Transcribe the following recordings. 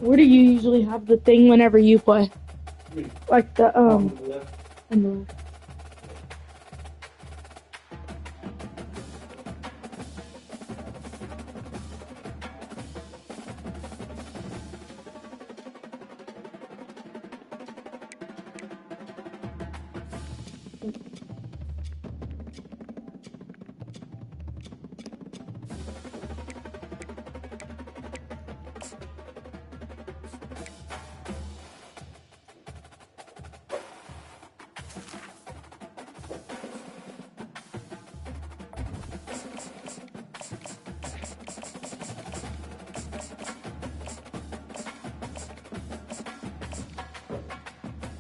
Where do you usually have the thing whenever you play? Like the on the left.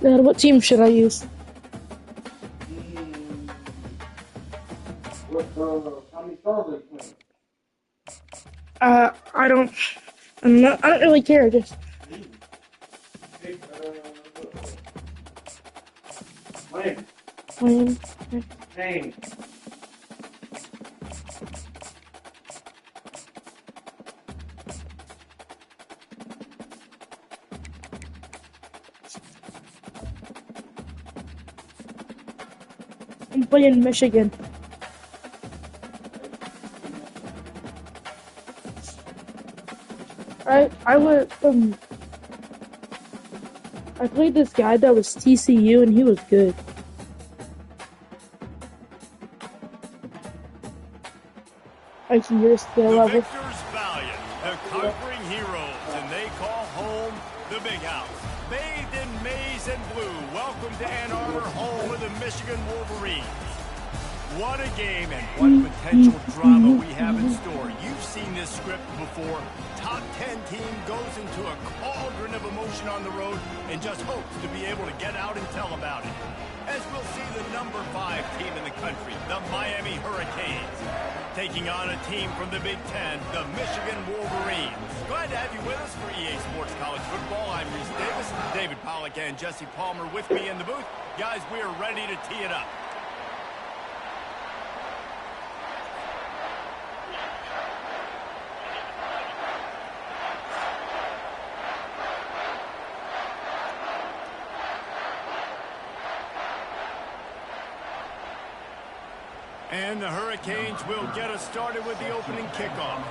Dad, what team should I use? How many stars are you playing? I don't really care. Just When? Playing. I'm playing Michigan. I played this guy that was TCU and he was good. I see your skill the level. victors valiant, the conquering heroes, and they call home the big house. Bathed in maize and blue, welcome to Ann Arbor, home of the Michigan Wolverines. What a game and what potential drama we have in store. You've seen this script before. Top 10 team goes into a cauldron of emotion on the road and just hopes to be able to get out and tell about it. As we'll see the number 5 team in the country, the Miami Hurricanes, taking on a team from the Big Ten, the Michigan Wolverines. Glad to have you with us for EA Sports College Football. I'm Reese Davis, David Pollack and Jesse Palmer with me in the booth. Guys, we are ready to tee it up. And the Hurricanes will get us started with the opening kickoff.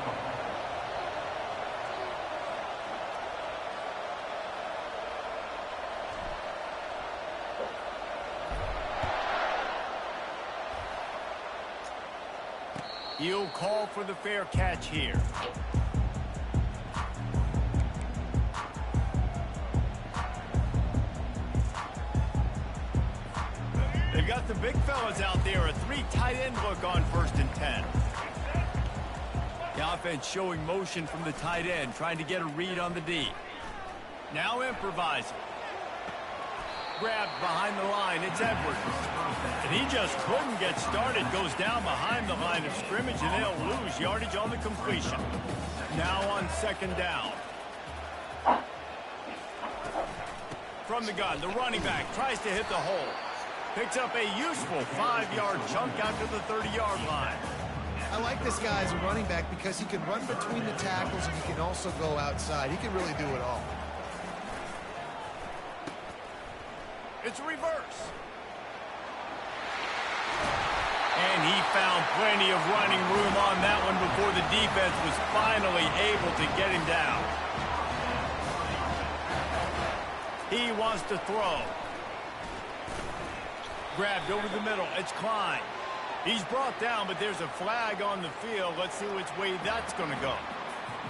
He'll call for the fair catch here. They've got the big fellas out there, a 3 tight end look on 1st and 10. The offense showing motion from the tight end, trying to get a read on the D. Now improvising. Grabbed behind the line, it's Edwards. And he just couldn't get started, goes down behind the line of scrimmage, and they'll lose yardage on the completion. Now on 2nd down. From the gun, the running back tries to hit the hole. Picks up a useful 5-yard chunk out to the 30-yard line. I like this guy as a running back because he can run between the tackles and he can also go outside. He can really do it all. It's a reverse. And he found plenty of running room on that one before the defense was finally able to get him down. He wants to throw. Grabbed over the middle. It's Klein. He's brought down, but there's a flag on the field. Let's see which way that's going to go.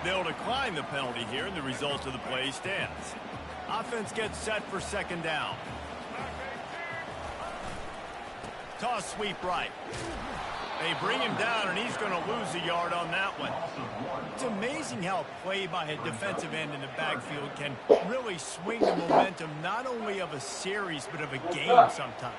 They'll decline the penalty here, and the result of the play stands. Offense gets set for 2nd down. Toss sweep right. They bring him down, and he's going to lose a yard on that one. It's amazing how a play by a defensive end in the backfield can really swing the momentum not only of a series, but of a game sometimes.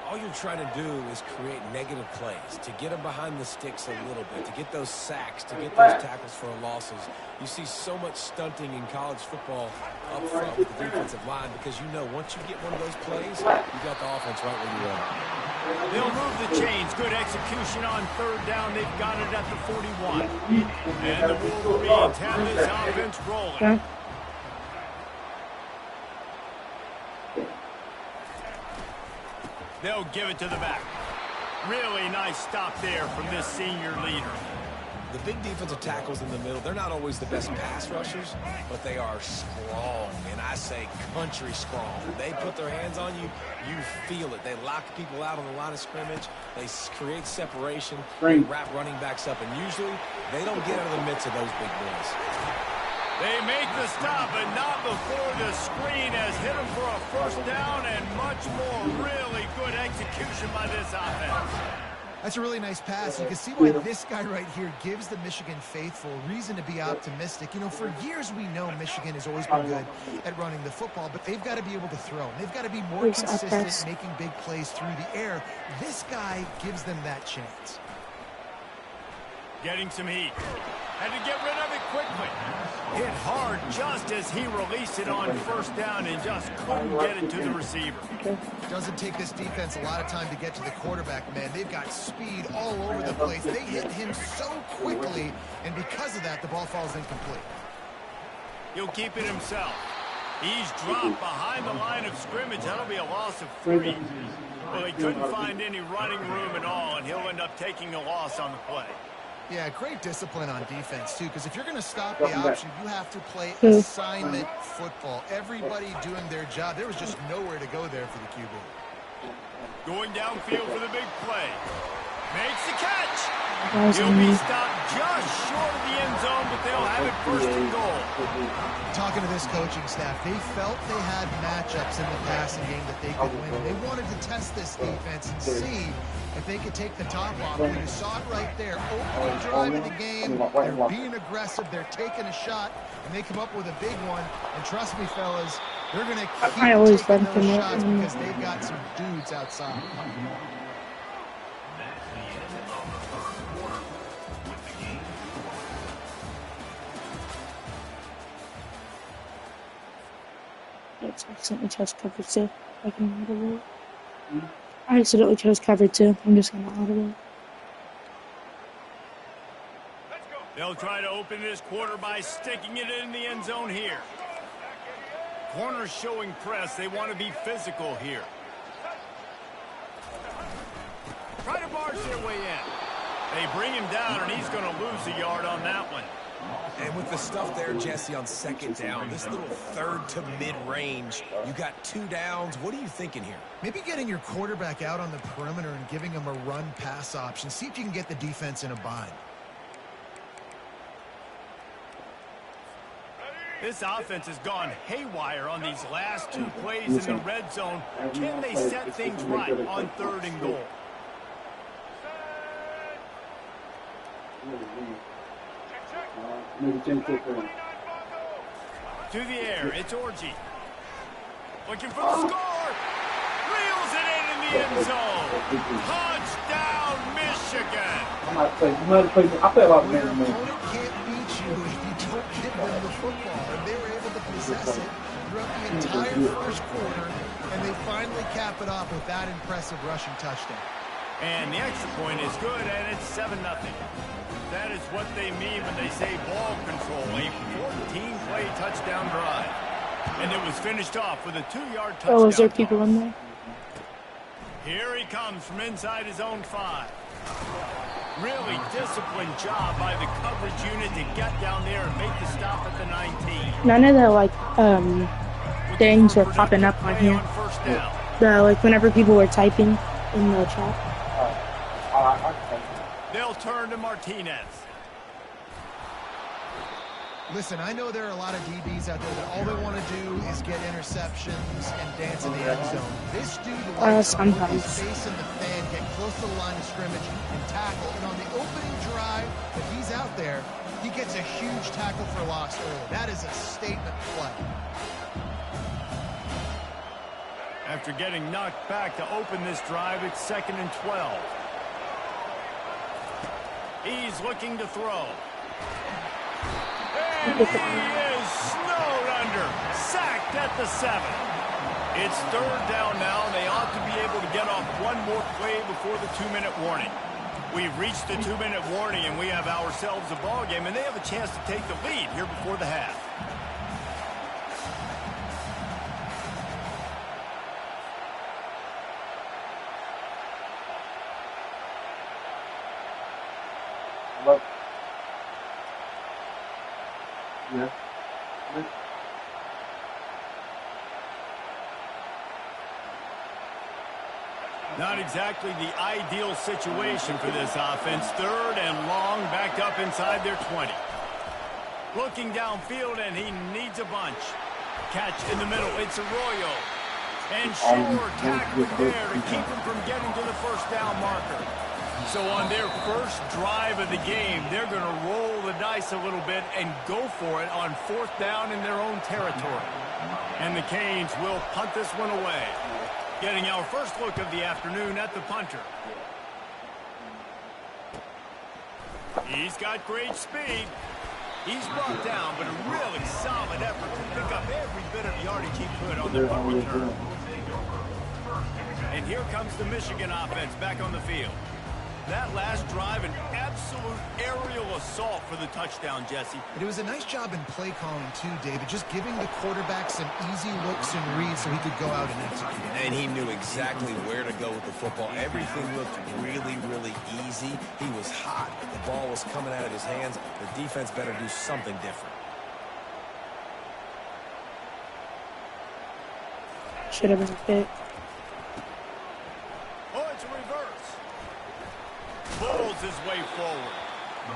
All you're trying to do is create negative plays, to get them behind the sticks a little bit, to get those sacks, to get those tackles for losses. You see so much stunting in college football up front with the defensive line because you know once you get one of those plays, you got the offense right where you want it. They'll move the chains. Good execution on 3rd down. They've got it at the 41. And the Wolverines have this offense rolling. They'll give it to the back. Really nice stop there from this senior leader. The big defensive tackles in the middle, they're not always the best pass rushers, but they are strong, and I say country strong. They put their hands on you, you feel it. They lock people out on the line of scrimmage. They create separation. They wrap running backs up, and usually they don't get out of the midst of those big boys. They make the stop, but not before the screen has hit them for a first down and much more. Really good execution by this offense. That's a really nice pass. You can see why this guy right here gives the Michigan faithful reason to be optimistic. You know, for years we know Michigan has always been good at running the football, but they've got to be able to throw. They've got to be more consistent making big plays through the air. This guy gives them that chance. Getting some heat. Had to get rid of it quickly. Hit hard just as he released it on first down and just couldn't get it to the receiver. Doesn't take this defense a lot of time to get to the quarterback, man. They've got speed all over the place. They hit him so quickly, and because of that, the ball falls incomplete. He'll keep it himself. He's dropped behind the line of scrimmage. That'll be a loss of 3. Well, he couldn't find any running room at all, and he'll end up taking a loss on the play. Yeah, great discipline on defense, too, because if you're going to stop the option, you have to play assignment football. Everybody doing their job. There was just nowhere to go there for the QB. Going downfield for the big play. Makes the catch. He'll be stopped just short of the end zone, but they'll have it first and goal. Talking to this coaching staff, they felt they had matchups in the passing game that they could win. They wanted to test this defense and see if they could take the top off. And you saw it right there. Opening drive of the game. They're being aggressive. They're taking a shot, and they come up with a big one. And trust me, fellas, they're going to keep taking those shots because they've got some dudes outside. I accidentally chose cover 2. I can audible. I accidentally chose cover 2. I'm just going to audible. They'll try to open this quarter by sticking it in the end zone here. Corners showing press. They want to be physical here. Try to barge their way in. They bring him down, and he's going to lose a yard on that one. And with the stuff there, Jesse, on second down, this little third to mid-range, you got 2 downs. What are you thinking here? Maybe getting your quarterback out on the perimeter and giving him a run-pass option. See if you can get the defense in a bind. This offense has gone haywire on these last 2 plays in the red zone. Can they set things right on 3rd and goal? To the air, it's Orji. Looking for the score. Reels it in the end zone. Touchdown, Michigan. I feel like your opponent can't beat you if you don't give them the football. And they were able to possess it throughout the entire first quarter, and they finally cap it off with that impressive rushing touchdown. And the extra point is good, and it's 7-0. That is what they mean when they say ball control, a 14-play touchdown drive. And it was finished off with a 2-yard touchdown. Oh, is there people in there? Here he comes from inside his own 5. Really disciplined job by the coverage unit to get down there and make the stop at the 19. None of the, things were popping up on here. Whenever people were typing in the chat. They'll turn to Martinez. Listen, I know there are a lot of DBs out there that all they want to do is get interceptions and dance in the end zone. This dude likes to put his face in the fan, get close to the line of scrimmage, and tackle. And on the opening drive, if he's out there, he gets a huge tackle for loss early. That is a statement play. After getting knocked back to open this drive, it's 2nd and 12. He's looking to throw. And he is snowed under. Sacked at the 7. It's 3rd down now, and they ought to be able to get off one more play before the 2-minute warning. We've reached the 2-minute warning, and we have ourselves a ball game, and they have a chance to take the lead here before the half. Not exactly the ideal situation for this offense. Third and long, backed up inside their 20. Looking downfield, and he needs a bunch. Catch in the middle. It's Arroyo. And sure tackle there to keep him from getting to the first down marker. So on their first drive of the game, they're going to roll the dice a little bit and go for it on fourth down in their own territory. And the Canes will punt this one away. Getting our first look of the afternoon at the punter. He's got great speed. He's brought down, but a really solid effort to pick up every bit of yardage he could on the punt return. And here comes the Michigan offense back on the field. That last drive, an absolute aerial assault for the touchdown, Jesse. And it was a nice job in play calling, too, David, just giving the quarterback some easy looks and reads so he could go out and execute. And he knew exactly where to go with the football. Everything looked really, really easy. He was hot. The ball was coming out of his hands. The defense better do something different. Should have been a pick. Oh, it's a reverse. Pulls his way forward.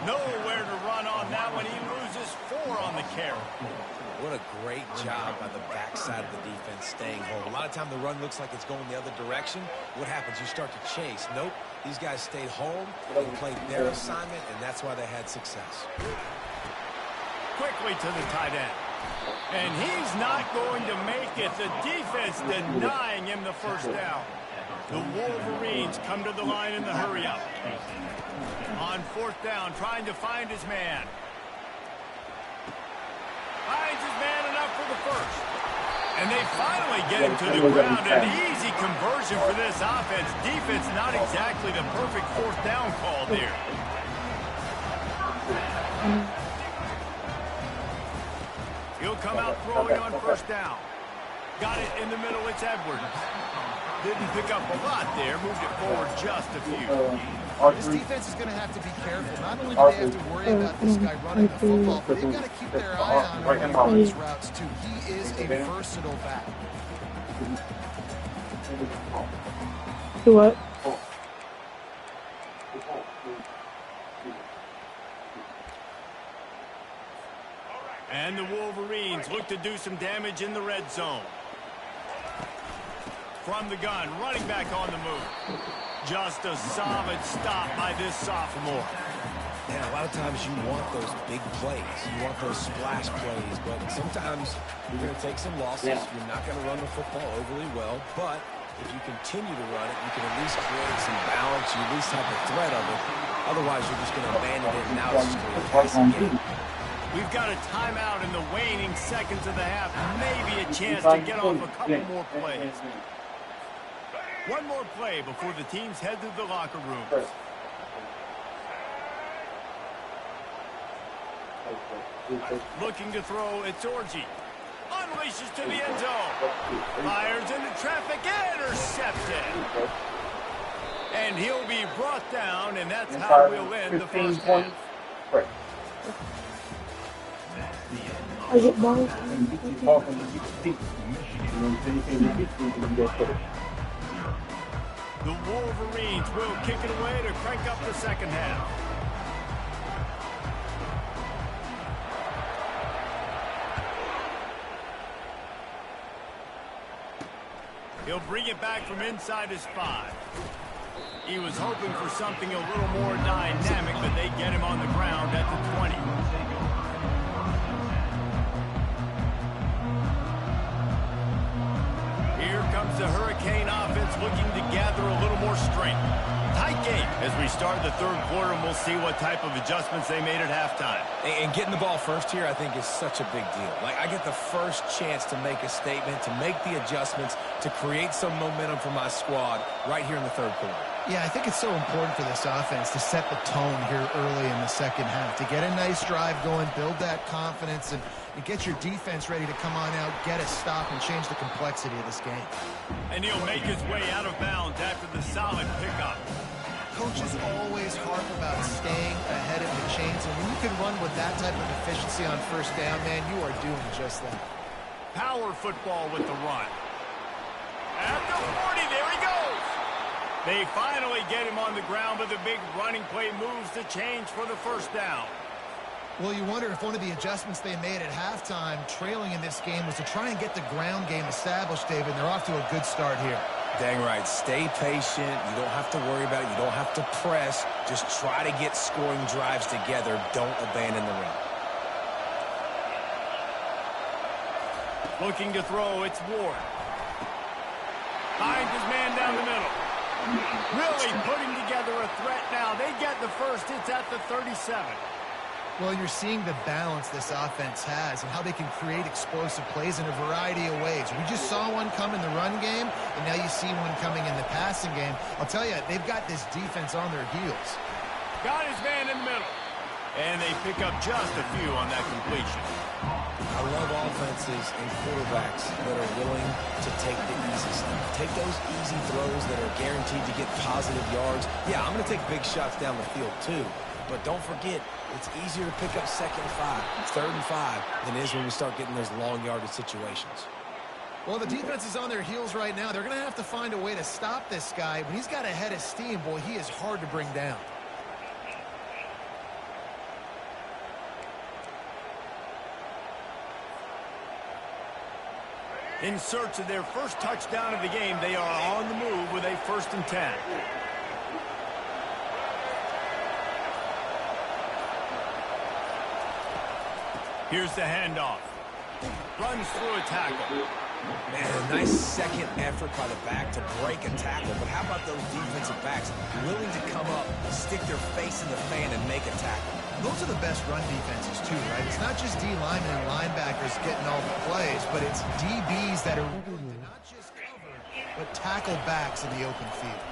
Nowhere to run on that one. He loses 4 on the carry. What a great job by the backside of the defense staying home. A lot of time the run looks like it's going the other direction. What happens? You start to chase. Nope. These guys stayed home. They played their assignment, and that's why they had success. Quickly to the tight end. And he's not going to make it. The defense denying him the first down. The Wolverines come to the line in the hurry-up. On fourth down, trying to find his man. Finds his man enough for the first. And they finally get him to the ground. An easy conversion for this offense. Defense not exactly the perfect fourth down call there. He'll come out throwing on first down. Got it in the middle. It's Edwards. Didn't pick up a lot there. Moved it forward just a few. This defense is going to have to be careful. Not only do they have to worry about this guy running the football, but they've got to keep their eye on him when he runs routes, too. He is a versatile back. Do what? And the Wolverines look to do some damage in the red zone. From the gun, running back on the move. Just a solid stop by this sophomore. And a lot of times you want those big plays. You want those splash plays. But sometimes you're going to take some losses. You're not going to run the football overly well. But if you continue to run it, you can at least create some balance. You at least have the threat of it. Otherwise, you're just going to abandon it, and now it's just going to be a passing game. We've got a timeout in the waning seconds of the half. Maybe a chance to get off a couple more plays. One more play before the teams head to the locker room. Looking to throw, it's Orji. Unleashes to the end zone. Fires into traffic, intercepted. And he'll be brought down, and that's how we'll end the first half. I get balls. The Wolverines will kick it away to crank up the second half. He'll bring it back from inside his 5. He was hoping for something a little more dynamic, but they get him on the ground at the 20. Here comes the Hurricane offense looking to gather a little more strength. Tight game as we start the third quarter, and we'll see what type of adjustments they made at halftime. And getting the ball first here, I think, is such a big deal. Like, I get the first chance to make a statement, to make the adjustments, to create some momentum for my squad right here in the third quarter. Yeah, I think it's so important for this offense to set the tone here early in the second half, to get a nice drive going, build that confidence, and get your defense ready to come on out, get a stop, and change the complexity of this game. And he'll make his way out of bounds after the solid pickup. coaches always harp about staying ahead of the chains, and when you can run with that type of efficiency on first down, man, you are doing just that. Power football with the run. At the 40, there he goes. They finally get him on the ground, but the big running play moves the chains for the first down. Well, you wonder if one of the adjustments they made at halftime, trailing in this game, was to try and get the ground game established, David. They're off to a good start here. Dang right. Stay patient. You don't have to worry about it. You don't have to press. Just try to get scoring drives together. Don't abandon the run. Looking to throw, it's Ward. Finds his man down the middle. Really putting together a threat now. They get the first. It's at the 37. Well, you're seeing the balance this offense has and how they can create explosive plays in a variety of ways. We just saw one come in the run game, and now you see one coming in the passing game. I'll tell you, they've got this defense on their heels. Got his man in the middle. And they pick up just a few on that completion. I love offenses and quarterbacks that are willing to take the easy stuff. Take those easy throws that are guaranteed to get positive yards. Yeah, I'm going to take big shots down the field too. But don't forget, it's easier to pick up 2nd and 5, 3rd and 5 than it is when we start getting those long yardage situations. Well, the defense is on their heels right now. They're going to have to find a way to stop this guy. When he's got a head of steam, boy, he is hard to bring down. In search of their first touchdown of the game, they are on the move with a 1st and 10. Here's the handoff. Runs through a tackle. Man, a nice second effort by the back to break a tackle. But how about those defensive backs willing to come up, stick their face in the fan, and make a tackle? Those are the best run defenses, too, right? It's not just D linemen and linebackers getting all the plays, but it's DBs that are willing to not just cover, but tackle backs in the open field.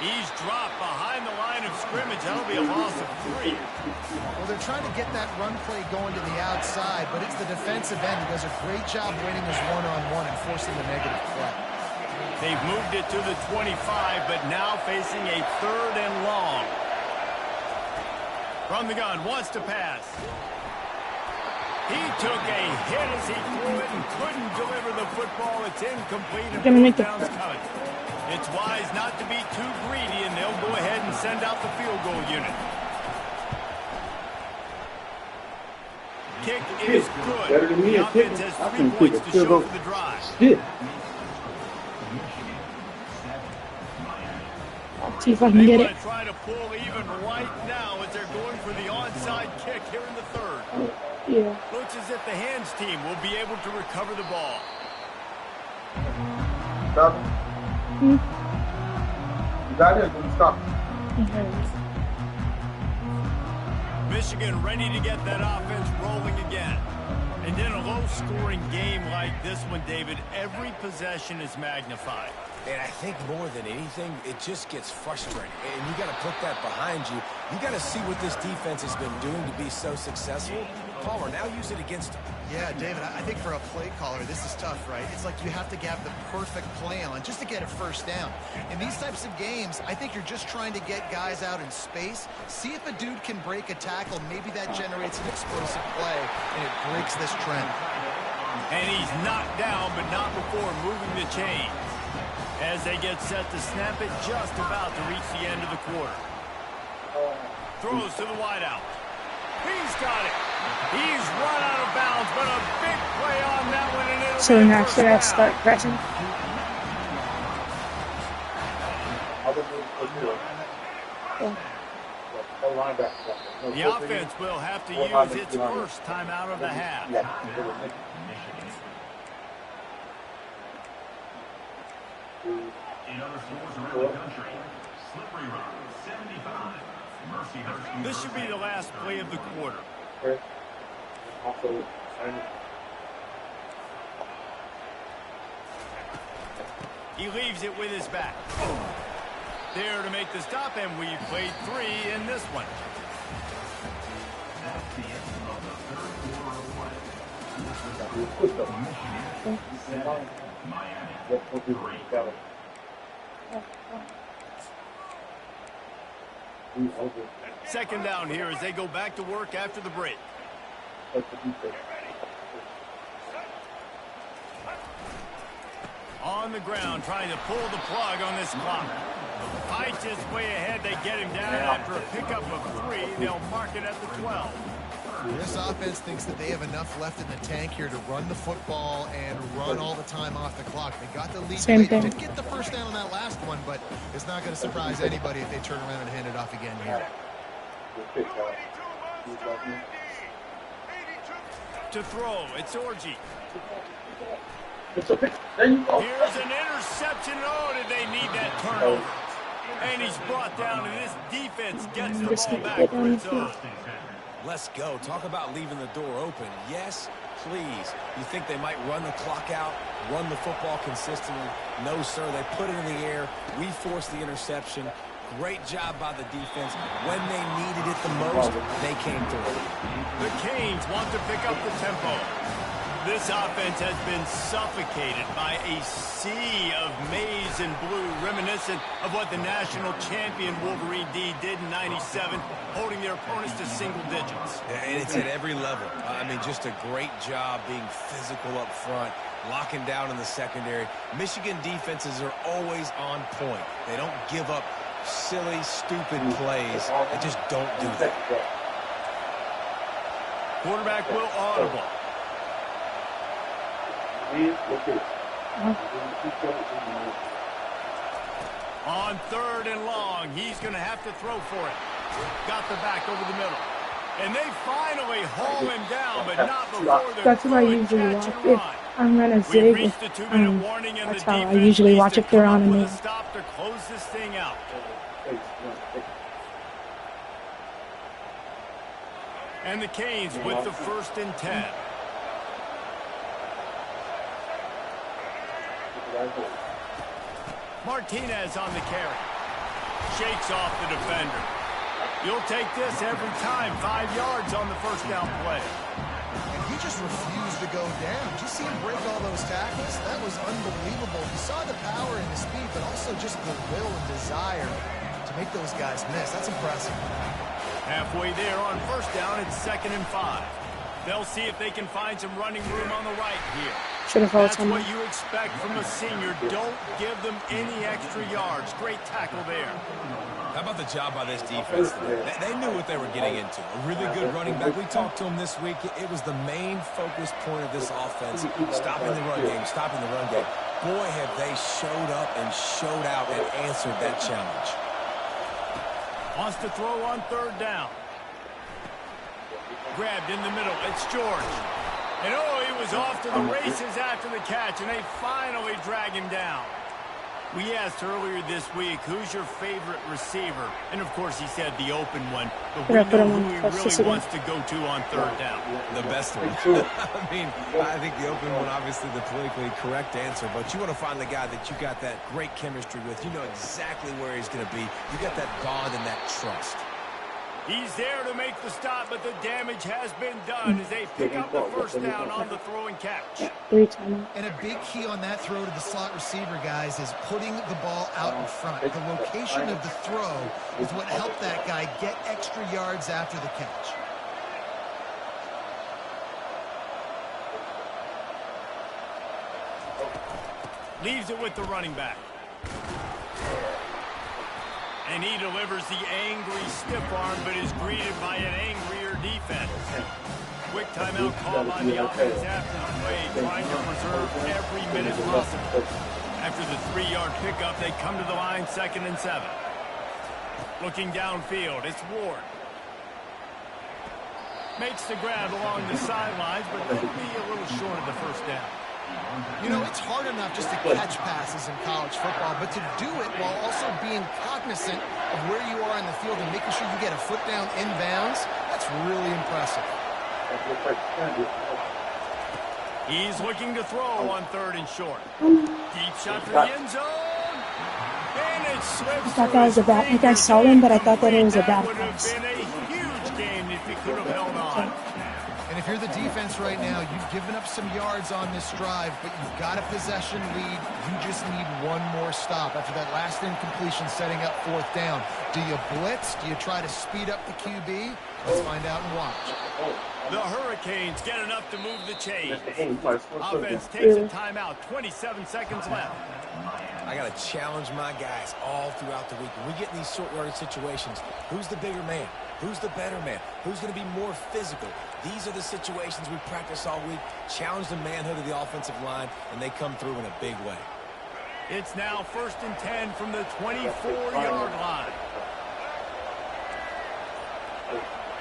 He's dropped behind the line of scrimmage. That'll be a loss of 3. Well, they're trying to get that run play going to the outside, but it's the defensive end who does a great job winning his one-on-one and forcing the negative play. They've moved it to the 25, but now facing a 3rd and long. From the gun, wants to pass. He took a hit as he threw it and couldn't deliver the football. It's incomplete and fourth down's coming. It's wise not to be too greedy, and they'll go ahead and send out the field goal unit. Kick is good. Better than me. The offense has 3 points to show for the drive. See if I can get it. They want to try to pull even right now as they're going for the onside kick here in the 3rd. Yeah. Looks as if the hands team will be able to recover the ball. Stop. You got it. Stop. Michigan ready to get that offense rolling again. And in a low-scoring game like this one, David, every possession is magnified. And I think more than anything, it just gets frustrating. And you got to put that behind you. You got to see what this defense has been doing to be so successful. Palmer, now use it against them. Yeah, David, I think for a play caller, this is tough, right? It's like you have to have the perfect play on just to get a first down. In these types of games, I think you're just trying to get guys out in space, see if a dude can break a tackle. Maybe that generates an explosive play, and it breaks this trend. And he's knocked down, but not before moving the chain. As they get set to snap it, just about to reach the end of the quarter. Throws to the wideout. He's got it. He's run out of bounds, but a big play on that one, and it'll So be now a should I first start down. pressing? The offense will have to use its first timeout of the half. In other stores around the country, Slippery Rock, 75. Mercyhurst. This should be the last play of the quarter. He leaves it with his back. There to make the stop, and we played 3 in this one. That's the end of the 3rd quarter of play. Michigan 7, Miami 3. Second down here as they go back to work after the break. On the ground, trying to pull the plug on this clock. Fights his way ahead. They get him down after a pickup of 3. They'll mark it at the 12. This offense thinks that they have enough left in the tank here to run the football and run all the time off the clock. They got the lead. Same They thing. did get the first down on that last one, but it's not going to surprise anybody if they turn around and hand it off again here. To throw, it's Orji. There you go. Here's an interception. Oh, did they need that turnover? And he's brought down, and this defense gets the ball back for its own. Let's go. Talk about leaving the door open. Yes, please. You think they might run the clock out, run the football consistently? No, sir. They put it in the air. We forced the interception. Great job by the defense. When they needed it the most, they came through. The Canes want to pick up the tempo. This offense has been suffocated by a sea of maize and blue, reminiscent of what the national champion Wolverine D did in '97, holding their opponents to single digits. And it's at every level. I mean, just a great job being physical up front, locking down in the secondary. Michigan defenses are always on point. They don't give up silly, stupid plays. They just don't do that. Quarterback will audible. On third and long, he's going to have to throw for it. Got the back over the middle. And they finally haul him down, but not before they're That's what I usually watch. If I'm gonna zig, that's how I usually watch if they're on a move. Stop to close this thing out. And the Canes with the 1st and 10. Martinez on the carry. Shakes off the defender. You'll take this every time. 5 yards on the first down play. And he just refused to go down. Did you see him break all those tackles? That was unbelievable. You saw the power and the speed, but also just the will and desire to make those guys miss. That's impressive. Halfway there on first down, it's 2nd and 5. They'll see if they can find some running room on the right here. That's what you expect from a senior. Don't give them any extra yards. Great tackle there. How about the job by this defense? They knew what they were getting into. A really good running back. We talked to them this week. It was the main focus point of this offense. Stopping the run game, stopping the run game. Boy, have they showed up and showed out and answered that challenge. Wants to throw on third down. Grabbed in the middle. It's George. And oh, he was off to the races after the catch, and they finally drag him down. We asked earlier this week, who's your favorite receiver? And, of course, he said the open one. But we know who he really wants to go to on third down. The best one. I mean, I think the open one, obviously the politically correct answer. But you want to find the guy that you got that great chemistry with. You know exactly where he's going to be. You got that bond and that trust. He's there to make the stop, but the damage has been done as they pick up the first down on the throw and catch. And a big key on that throw to the slot receiver, guys, is putting the ball out in front. The location of the throw is what helped that guy get extra yards after the catch. Leaves it with the running back. And he delivers the angry stiff arm, but is greeted by an angrier defense. Quick timeout call by the offense after the play, trying to preserve every minute possible. After the 3-yard pickup, they come to the line 2nd and 7. Looking downfield, it's Ward. Makes the grab along the sidelines, but could be a little short of the first down. You know, it's hard enough just to catch passes in college football, but to do it while also being cognizant of where you are in the field and making sure you get a foot down inbounds, that's really impressive. He's looking to throw on 3rd and short. Deep shot for the end zone. And it slips. I thought that was a bad. I think I saw him, but I thought that it was a bad pass. That would have pass. been a huge game if he could have held on. And if you're the defense right now, you've given up some yards on this drive, but you've got a possession lead. You just need one more stop after that last incompletion setting up 4th down. Do you blitz? Do you try to speed up the QB? Let's find out and watch. The Hurricanes get enough to move the chains. Offense takes a timeout. 27 seconds left. I got to challenge my guys all throughout the week. When we get in these short yardage situations, who's the bigger man? Who's the better man? Who's going to be more physical? These are the situations we practice all week. Challenge the manhood of the offensive line, and they come through in a big way. It's now 1st and 10 from the 24-yard line.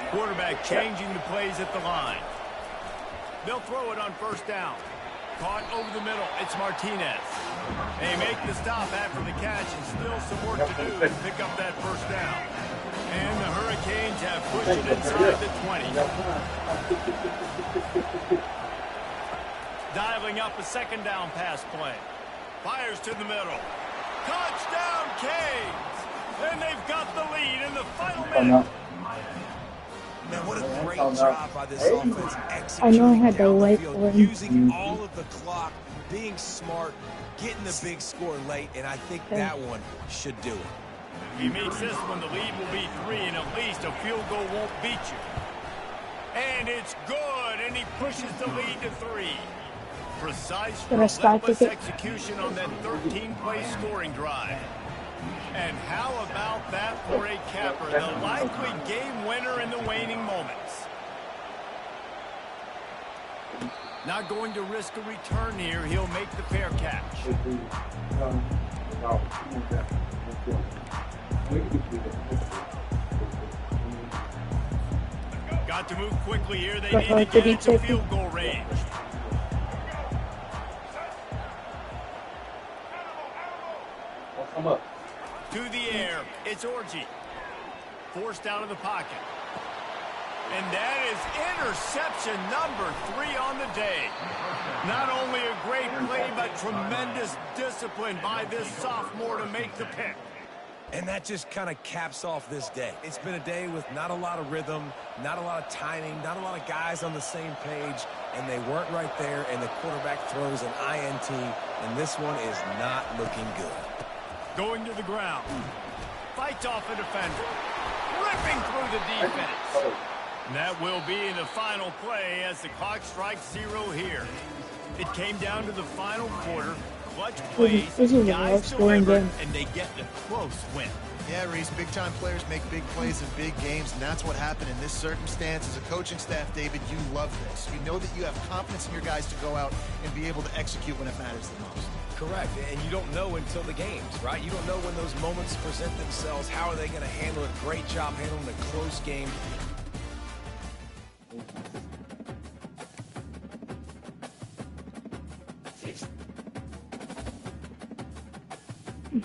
Quarterback changing the plays at the line. They'll throw it on 1st down. Caught over the middle. It's Martinez. They make the stop after the catch, and still some work to do to pick up that 1st down. And the Hurricanes have pushed it inside the 20. Dialing up a 2nd down pass play. Fires to the middle. Touchdown, Canes! And they've got the lead in the final minute. Man, what a great job by this offense I know I executing had to down the wait field, for him. using all of the clock, being smart, getting the big score late, and I think that one should do it. He makes this one, the lead will be 3, and at least a field goal won't beat you. And it's good, and he pushes the lead to 3. Precise, relentless execution on that 13-play scoring drive. And how about that for a capper, the likely game winner in the waning moments. Not going to risk a return here. He'll make the fair catch. Got to move quickly here. They need to get into field goal range. Come up. To the air, it's Orji. Forced out of the pocket. And that is interception number 3 on the day. Not only a great play, but tremendous discipline by this sophomore to make the pick. And that just kind of caps off this day. It's been a day with not a lot of rhythm, not a lot of timing, not a lot of guys on the same page, and they weren't right there, and the quarterback throws an INT, and this one is not looking good. Going to the ground. Fights off a defender. Ripping through the defense. And that will be the final play as the clock strikes 0 here. It came down to the final quarter. Clutch plays, guys deliver, and they get the close win. Yeah, Reese, big-time players make big plays in big games, and that's what happened in this circumstance. As a coaching staff, David, you love this. You know that you have confidence in your guys to go out and be able to execute when it matters the most. Correct, and you don't know until the games, right? You don't know when those moments present themselves. How are they going to handle it? Great job handling a close game.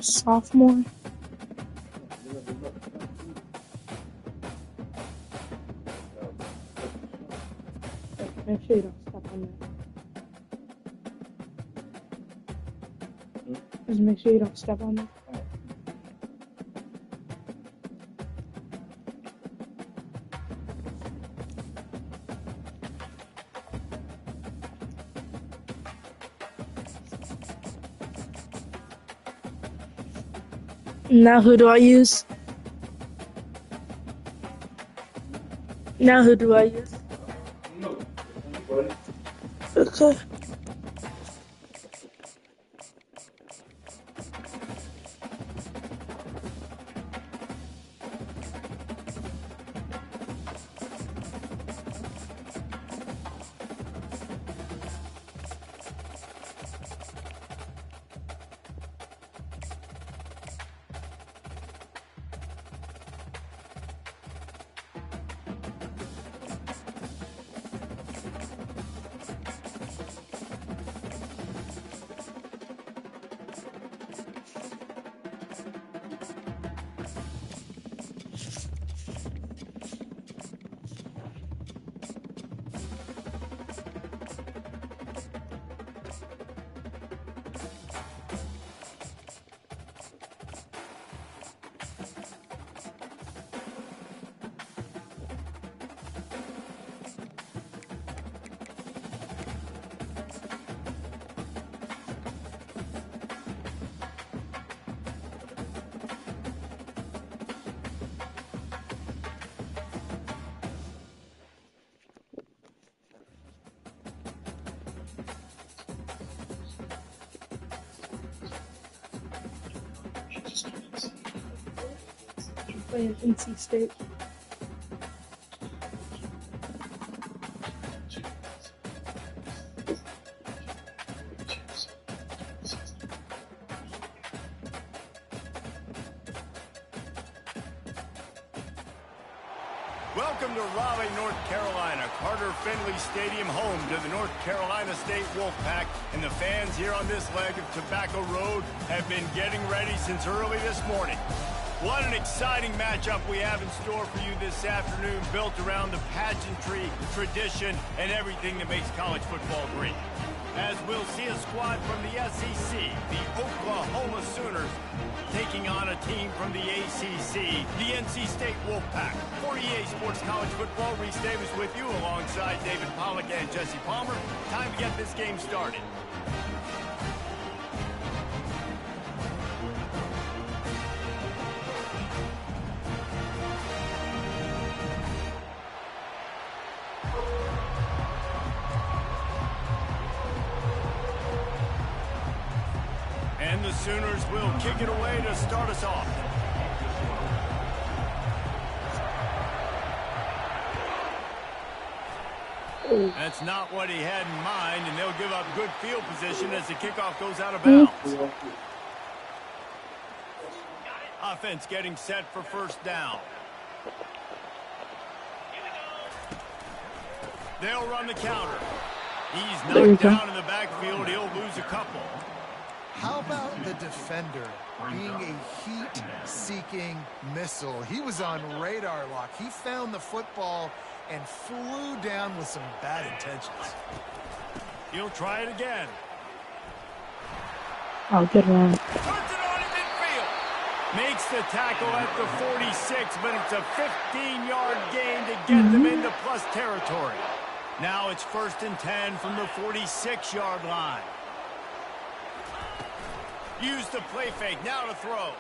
Sophomore. Make sure you don't step on that. Just make sure you don't step on that. Now who do I use? Now who do I use? Okay. playing NC State. Welcome to Raleigh, North Carolina. Carter Finley Stadium, home to the North Carolina State Wolfpack. And the fans here on this leg of Tobacco Road have been getting ready since early this morning. What an exciting matchup we have in store for you this afternoon, built around the pageantry, tradition, and everything that makes college football great. As we'll see a squad from the SEC, the Oklahoma Sooners, taking on a team from the ACC, the NC State Wolfpack. For EA Sports College Football, Reese Davis with you alongside David Pollack and Jesse Palmer. Time to get this game started. And the Sooners will kick it away to start us off. That's not what he had in mind, and they'll give up good field position as the kickoff goes out of bounds. Offense getting set for first down. They'll run the counter. He's knocked down in the backfield. He'll lose a couple. How about the defender being a heat-seeking missile? He was on radar lock. He found the football and flew down with some bad intentions. He'll try it again. Oh, good one. Turns it on in midfield. Makes the tackle at the 46, but it's a 15-yard gain to get them into plus territory. Now it's 1st and 10 from the 46-yard line. Use the play fake, now to throw.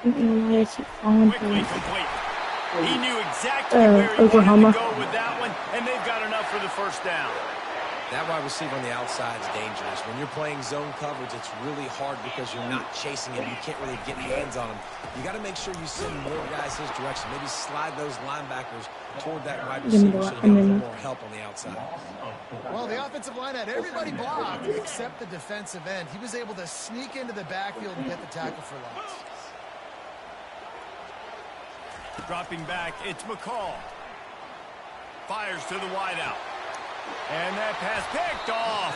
Quickly complete. He knew exactly where he wanted to go with that one, and they've got enough for the first down. That wide receiver on the outside is dangerous. When you're playing zone coverage, it's really hard because you're not chasing him. You can't really get hands on him. You got to make sure you send more guys his direction. Maybe slide those linebackers toward that wide receiver so you get a little more help on the outside. Well, the offensive line had everybody blocked except the defensive end. He was able to sneak into the backfield and get the tackle for loss. Dropping back, it's McCall. Fires to the wideout. And that pass picked off.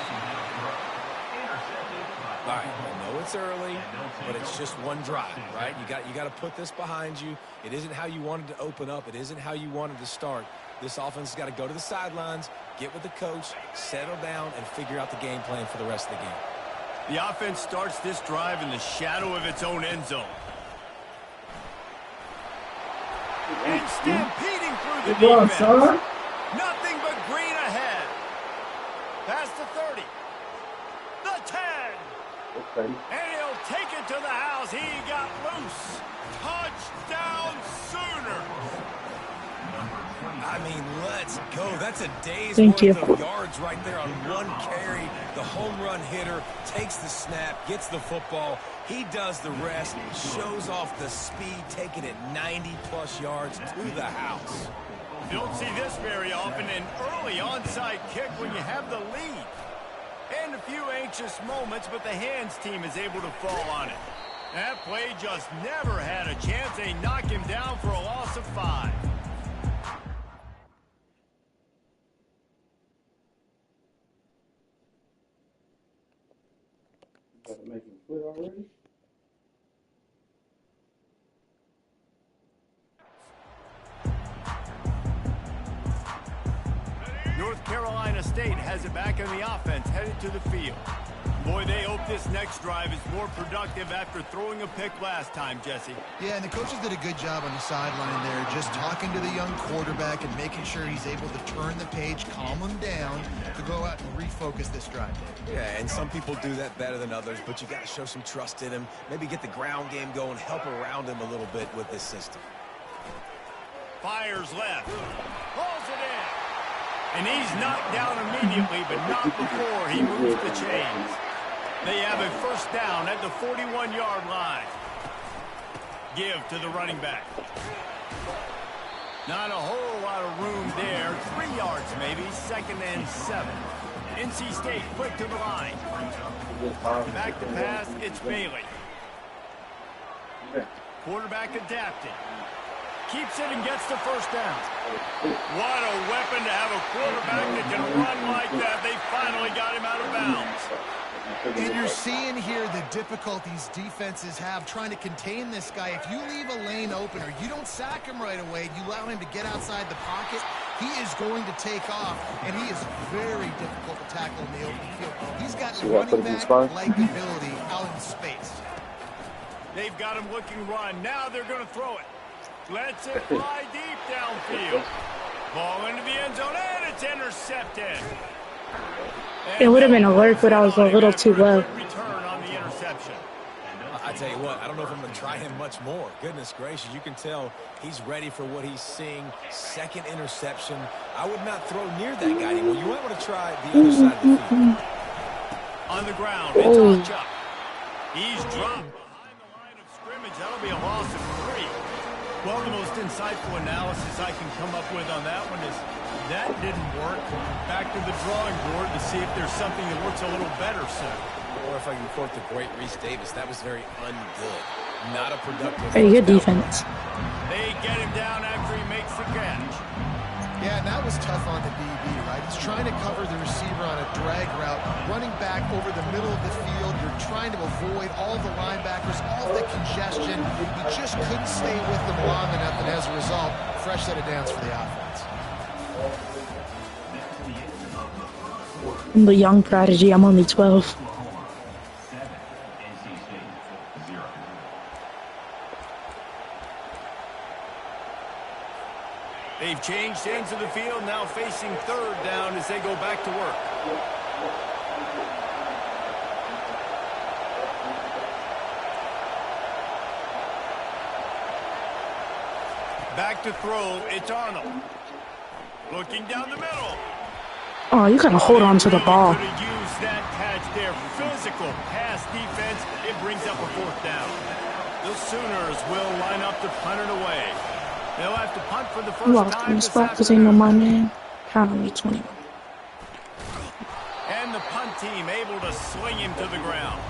All right, I know it's early, but it's just one drive, right? You got to put this behind you. It isn't how you wanted to open up. It isn't how you wanted to start. This offense has got to go to the sidelines, get with the coach, settle down, and figure out the game plan for the rest of the game. The offense starts this drive in the shadow of its own end zone. And stampeding through the defense. Nothing but green ahead. Past the 30. The 10. And he'll take it to the house. He got loose. Touchdown Sooners. I mean, let's go. That's a day's worth of yards right there on one carry. The home run hitter takes the snap, gets the football. He does the rest, shows off the speed, taking it 90-plus yards to the house. You don't see this very often, an early onside kick when you have the lead. And a few anxious moments, but the hands team is able to fall on it. That play just never had a chance. They knock him down for a loss of 5. Got to make him quit already? North Carolina State has it back in the offense, headed to the field. Boy, they hope this next drive is more productive after throwing a pick last time, Jesse. Yeah, and the coaches did a good job on the sideline there, just talking to the young quarterback and making sure he's able to turn the page, calm him down, to go out and refocus this drive. Yeah, and some people do that better than others, but you got to show some trust in him, maybe get the ground game going, help around him a little bit with this system. Fires left. Rolls it in. And he's knocked down immediately, but not before he moves the chains. They have a first down at the 41-yard line. Give to the running back. Not a whole lot of room there. 3 yards maybe. 2nd and 7. NC State quick to the line. Back to pass. It's Bailey. Quarterback adapted. Keeps it and gets the first down. What a weapon to have a quarterback that can run like that. They finally got him out of bounds. And you're seeing here the difficulties defenses have trying to contain this guy. If you leave a lane open or you don't sack him right away, you allow him to get outside the pocket, he is going to take off, and he is very difficult to tackle in the open field. He's got running back-like ability out in space. They've got him looking run. Now they're going to throw it. Lets it fly deep downfield. Ball into the end zone, and it's intercepted. It would have been alert, but I was a little too low. Return on the interception. I tell you what, I don't know if I'm going to try him much more. Goodness gracious, you can tell he's ready for what he's seeing. 2nd interception. I would not throw near that guy anymore. You might want to try the other side of the field. On the ground, it's Ncaa. He's dropped behind the line of scrimmage. That'll be a loss of 3. Well, the most insightful analysis I can come up with on that one is that didn't work. Back to the drawing board to see if there's something that works a little better soon. Or if I can quote the great Reese Davis, that was very ungood. Not a productive. Very good defense. They get him down after he makes the catch. Yeah, and that was tough on the DB, right? He's trying to cover the receiver on a drag route, running back over the middle of the field. You're trying to avoid all the linebackers, all the congestion. He just couldn't stay with them long enough, and as a result, fresh set of downs for the offense. I'm the young prodigy. I'm only 12. They've changed ends of the field, now facing 3rd down as they go back to work. Back to throw, it's Arnold. Looking down the middle. Oh, you gotta hold on to the ball. Could have used that catch there. Physical pass defense. It brings up a 4th down. The Sooners will line up to punt it away. They'll have to punt for the I first lost time in the this spot because they know afternoon. my name. Count on me, 20. And the punt team able to sling him to the ground.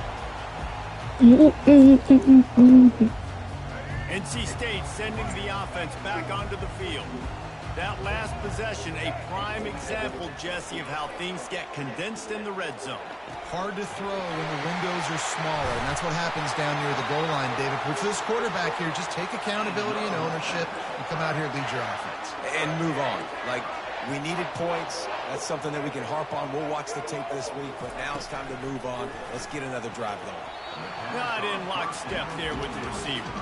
NC State sending the offense back onto the field. That last possession, a prime example, Jesse, of how things get condensed in the red zone. Hard to throw when the windows are smaller, and that's what happens down near the goal line, David. But for this quarterback here, just take accountability and ownership and come out here and lead your offense. And move on. Like, we needed points. That's something that we can harp on. We'll watch the tape this week, but now it's time to move on. Let's get another drive going. Not in lockstep there with the receiver.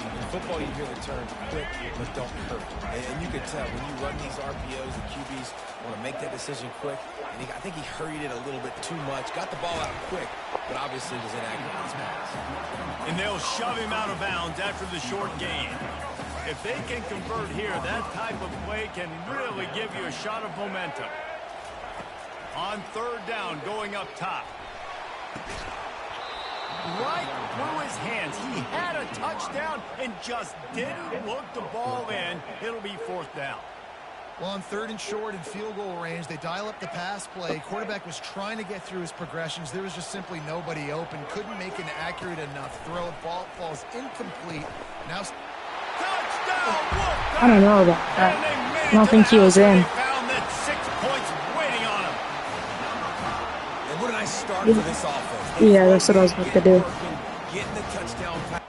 In football, you hear the term quick but don't hurt. And you can tell when you run these RPOs, the QBs want to make that decision quick. And I think he hurried it a little bit too much. Got the ball out quick, but obviously was inaccurate on his pass. And they'll shove him out of bounds after the short gain. If they can convert here, that type of play can really give you a shot of momentum. On 3rd down, going up top. Right through his hands. He had a touchdown and just didn't look the ball in. It'll be 4th down. Well, on 3rd and short and field goal range, they dial up the pass play. Quarterback was trying to get through his progressions. There was just simply nobody open. Couldn't make an accurate enough throw. Ball falls incomplete. Now, I don't know about that. I don't think he was in. Found that 6 points waiting on him. And what a nice start for this offense. Yeah, that's what I was about to do. Getting the touchdown pass.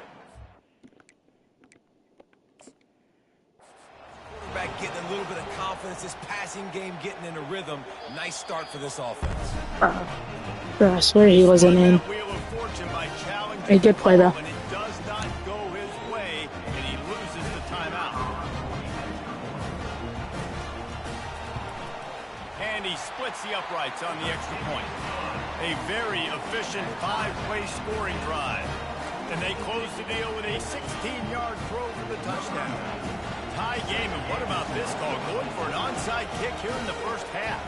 Quarterback getting a little bit of confidence. This passing game getting in a rhythm. Nice start for this offense. Bro, I swear he wasn't in. Wheel of fortune by challenging A good play, though. and it does not go his way, and he loses the timeout. And he splits the uprights on the extra point. A very efficient 5-play scoring drive. And they close the deal with a 16-yard throw for the touchdown. Tie game, and what about this call? Going for an onside kick here in the first half.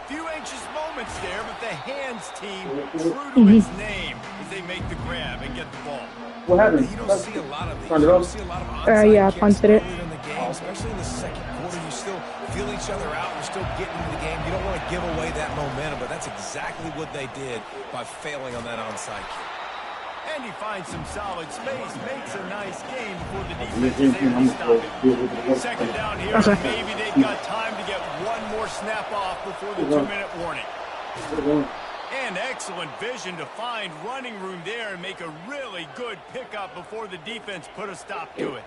Few anxious moments there, but the hands team true to its name as they make the grab and get the ball. What happened? You don't see a lot of these. You don't see a lot of onside Yeah, I kicks punted it. earlier in the game, especially in the second quarter. You still feel each other out. You're still getting into the game. You don't want to give away that momentum, but that's exactly what they did by failing on that onside kick. And he finds some solid space, makes a nice game before the defense is able to stop it. Second down here, Okay. maybe they've got time to get one more snap off before the 2-minute warning. And excellent vision to find running room there and make a really good pickup before the defense put a stop to it.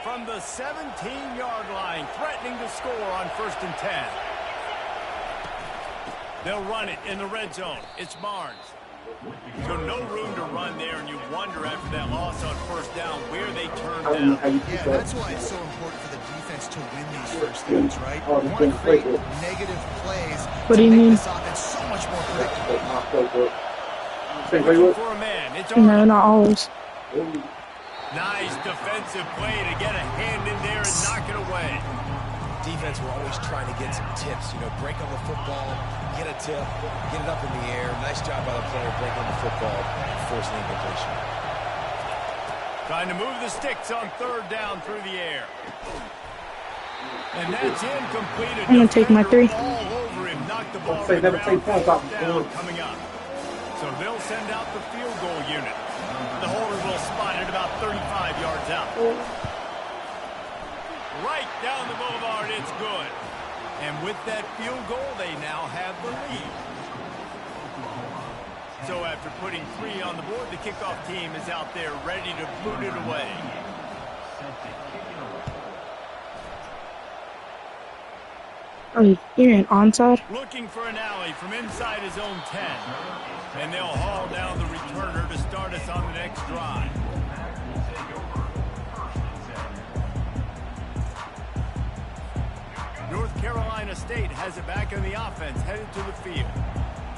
From the 17-yard line, threatening to score on 1st and 10. They'll run it in the red zone. It's Barnes. So no room to run there, and you wonder after that loss on 1st down where they turn down. Yeah, that's why it's so important for the defense to win these first downs, right? You want to create negative plays What do to you make mean? this offense so much more predictable. Looking for a man. It's No, Arnold. not always. Nice defensive play to get a hand in there and knock it away. Defense were always trying to get some tips, break on the football, get a tip, get it up in the air. Nice job by the player breaking the football and forcing the incompletion. Trying to move the sticks on 3rd down through the air. And that's incomplete. I'm gonna take my 3. All over him, knocked the ball Say to the never ground. take points off the 4th down board. coming up. So they'll send out the field goal unit. The holder will spot it about 35 yards out. Right down the boulevard, it's good. And with that field goal, they now have the lead. So after putting 3 on the board, the kickoff team is out there ready to boot it away. Oh, you're an onside? Looking for an alley from inside his own 10. And they'll haul down the returner to start us on the next drive. North Carolina State has it back in the offense, headed to the field.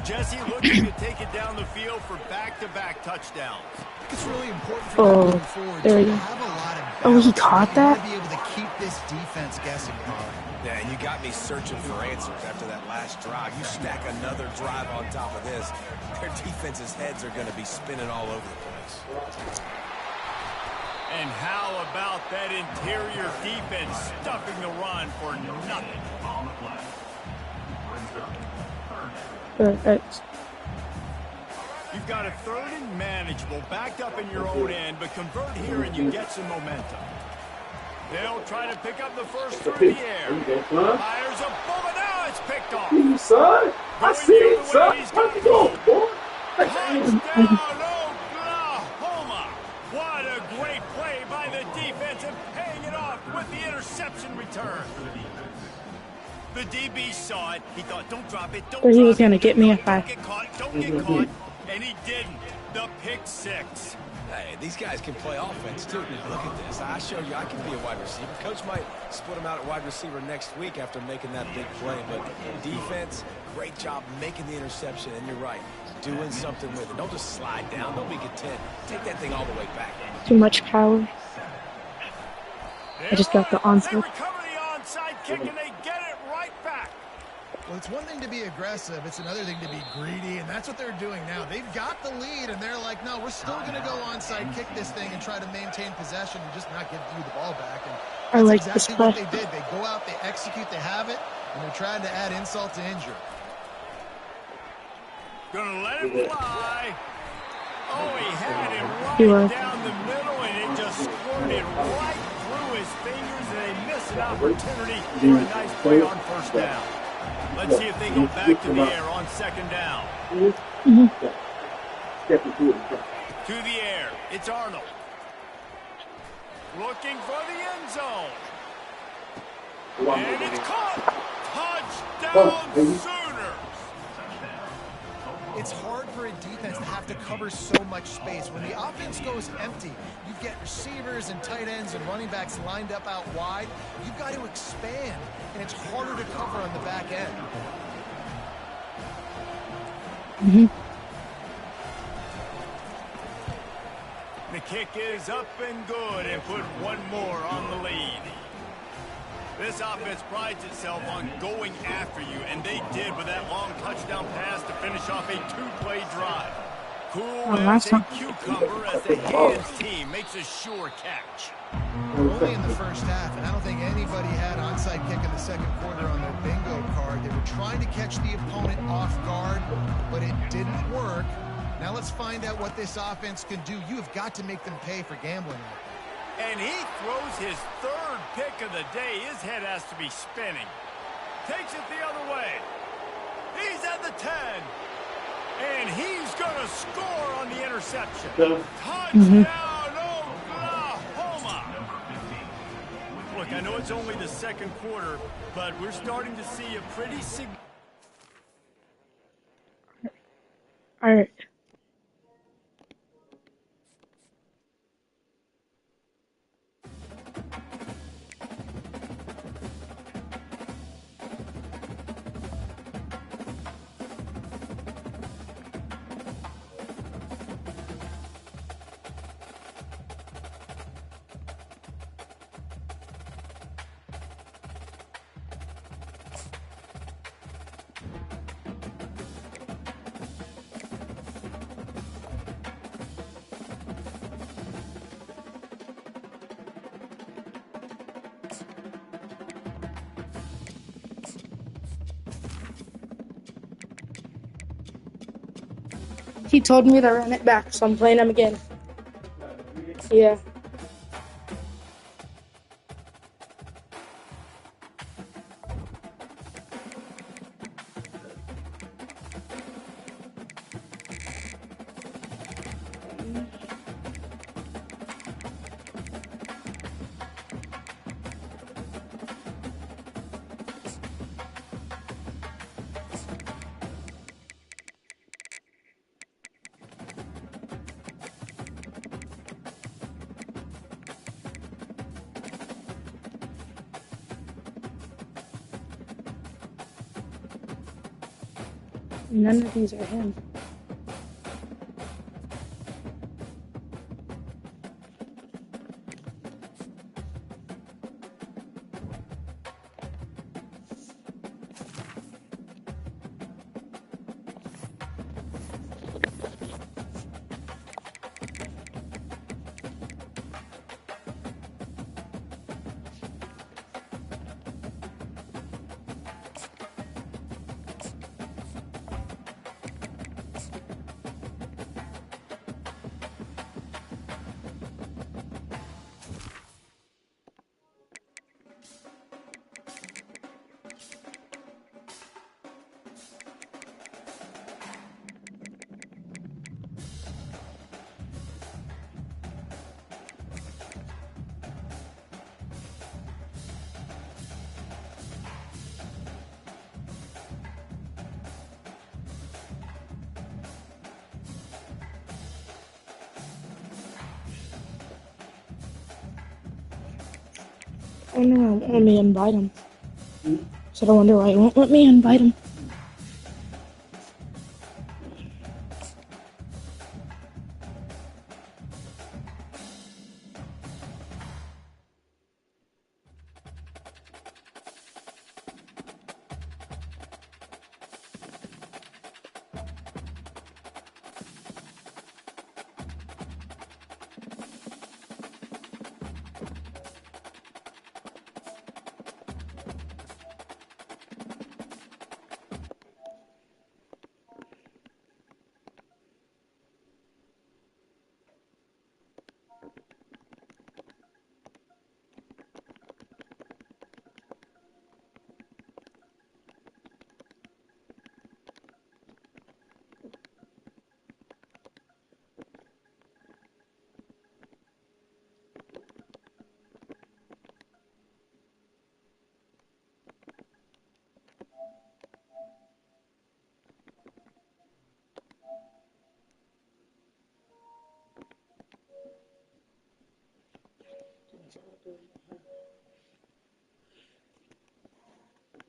Jesse looking to take it down the field for back-to-back touchdowns. It's really important for them moving forward there to you go. have a lot of Oh, he balance. caught You that? want to be able to keep this defense guessing, Colin. Yeah, you got me searching for answers after that last drive. You stack another drive on top of this, their defense's heads are going to be spinning all over the place. And how about that interior defense stuffing the run for nothing? Perfect. You've got a 3rd and manageable, backed up in your own end, but convert here and you get some momentum. They'll try to pick up the first through the air. Fires a bullet. Now it's picked off. Son, I see it, son. What you doing, boy? Touchdown, Oklahoma. What a great play by the defense and paying it off with the interception return. The DB saw it. He thought, don't drop it, don't But he drop was gonna it. get me if I- Don't get caught, don't get caught. And he didn't. The pick 6. Hey, these guys can play offense, too. Now, look at this. I showed you I can be a wide receiver. Coach might split him out at wide receiver next week after making that big play. But defense, great job making the interception. And you're right, doing something with it. Don't just slide down. Don't be content. Take that thing all the way back. Too much power. I just got the They onside. recover the onside kick and they get it right back. Well, it's one thing to be aggressive. It's another thing to be greedy, and that's what they're doing now. They've got the lead, and they're like, no, we're still going to go onside, kick this thing, and try to maintain possession and just not give you the ball back. And I that's like this exactly what play. they did. They go out, they execute, they have it, and they're trying to add insult to injury. Gonna let it fly. Oh, he had it He right was. down the middle, and it just squirted right through his fingers, and they miss an opportunity for a nice play on 1st down. Let's see if they go back to the air on 2nd down. To the air, it's Arnold. Looking for the end zone. And it's caught. Touchdown, Sooners. It's hard for a defense to have to cover so much space. When the offense goes empty, you get receivers and tight ends and running backs lined up out wide. You've got to expand, and it's harder to cover on the back end. the kick is up and good and put one more on the lead. This offense prides itself on going after you, and they did with that long touchdown pass to finish off a two-play drive. Cool as a cucumber as the hands team makes a sure catch. Only in the first half, and I don't think anybody had onside kick in the second quarter on their bingo card. They were trying to catch the opponent off guard, but it didn't work. Now let's find out what this offense can do. You have got to make them pay for gambling. And he throws his third pick of the day. His head has to be spinning. Takes it the other way. He's at the 10. And he's going to score on the interception. Touchdown, Oklahoma. Look, I know it's only the second quarter, but we're starting to see a pretty significant... All right. He told me to run it back, so I'm playing him again. Yeah. None of these are him. I wonder why it won't let me invite him. So I wonder why it won't let me invite him.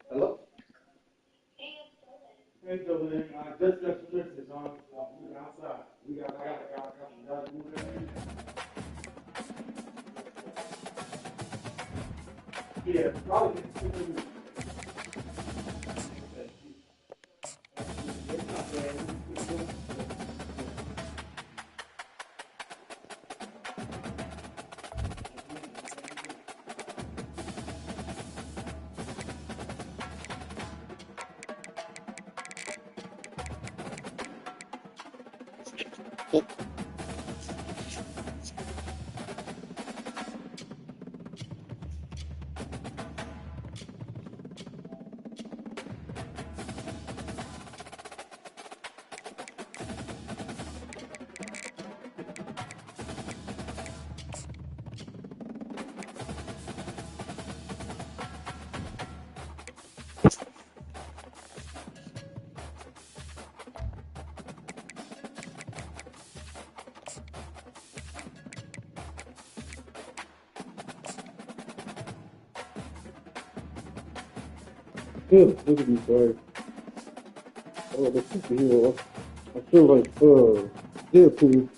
Hello? Hey, Dylan. Just on. Outside. I got some guys moving in. Yeah, probably. Look at these guys. Oh, the superhero. I feel like, Deadpool.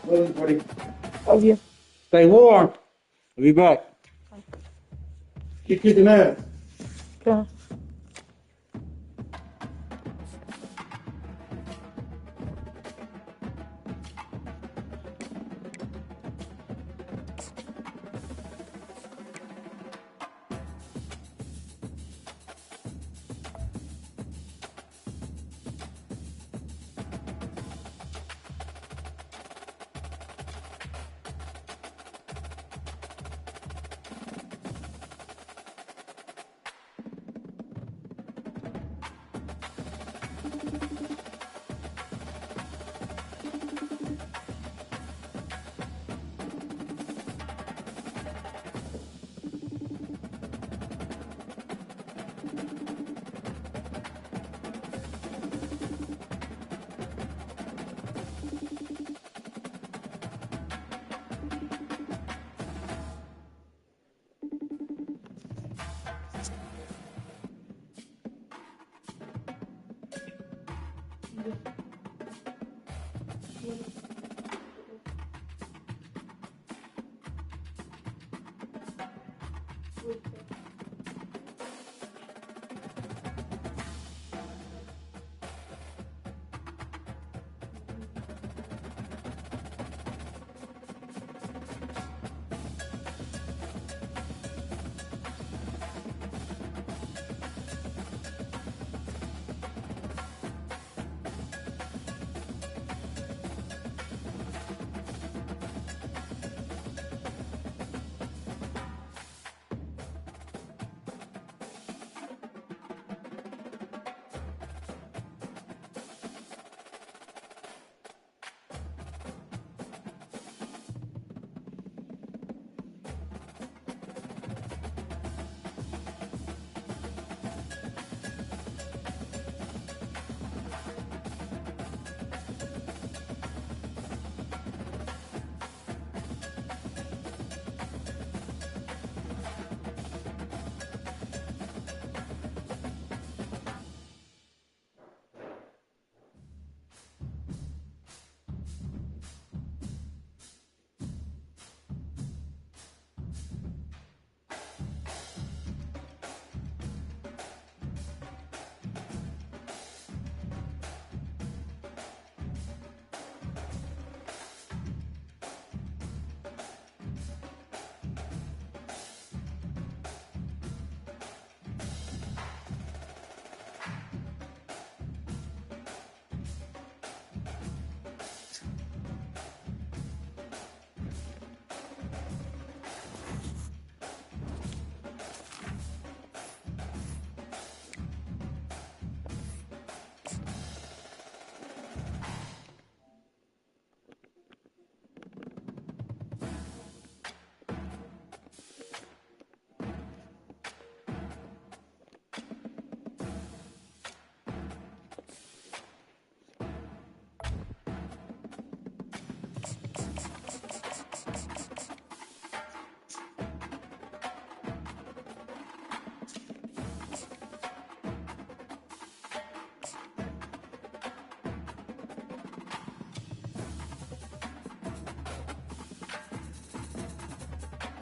Well, buddy. Love you. Stay warm. I'll be back. Keep kicking ass. Okay.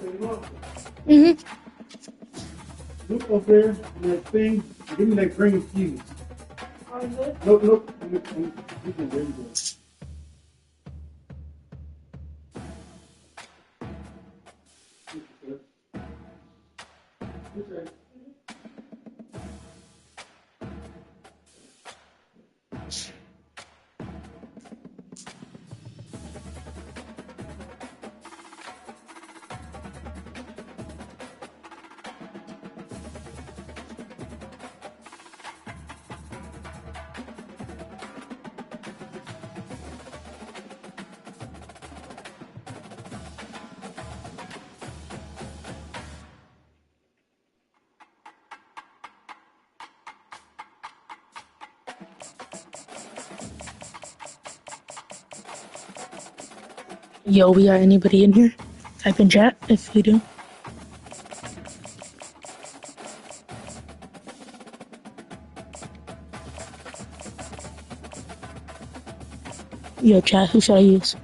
Mm-hmm. Look up there in that thing. Give me that green fuse. Look. There you go. Okay. Yo, we got anybody in here? Type in chat if you do. Yo, chat, who should I use?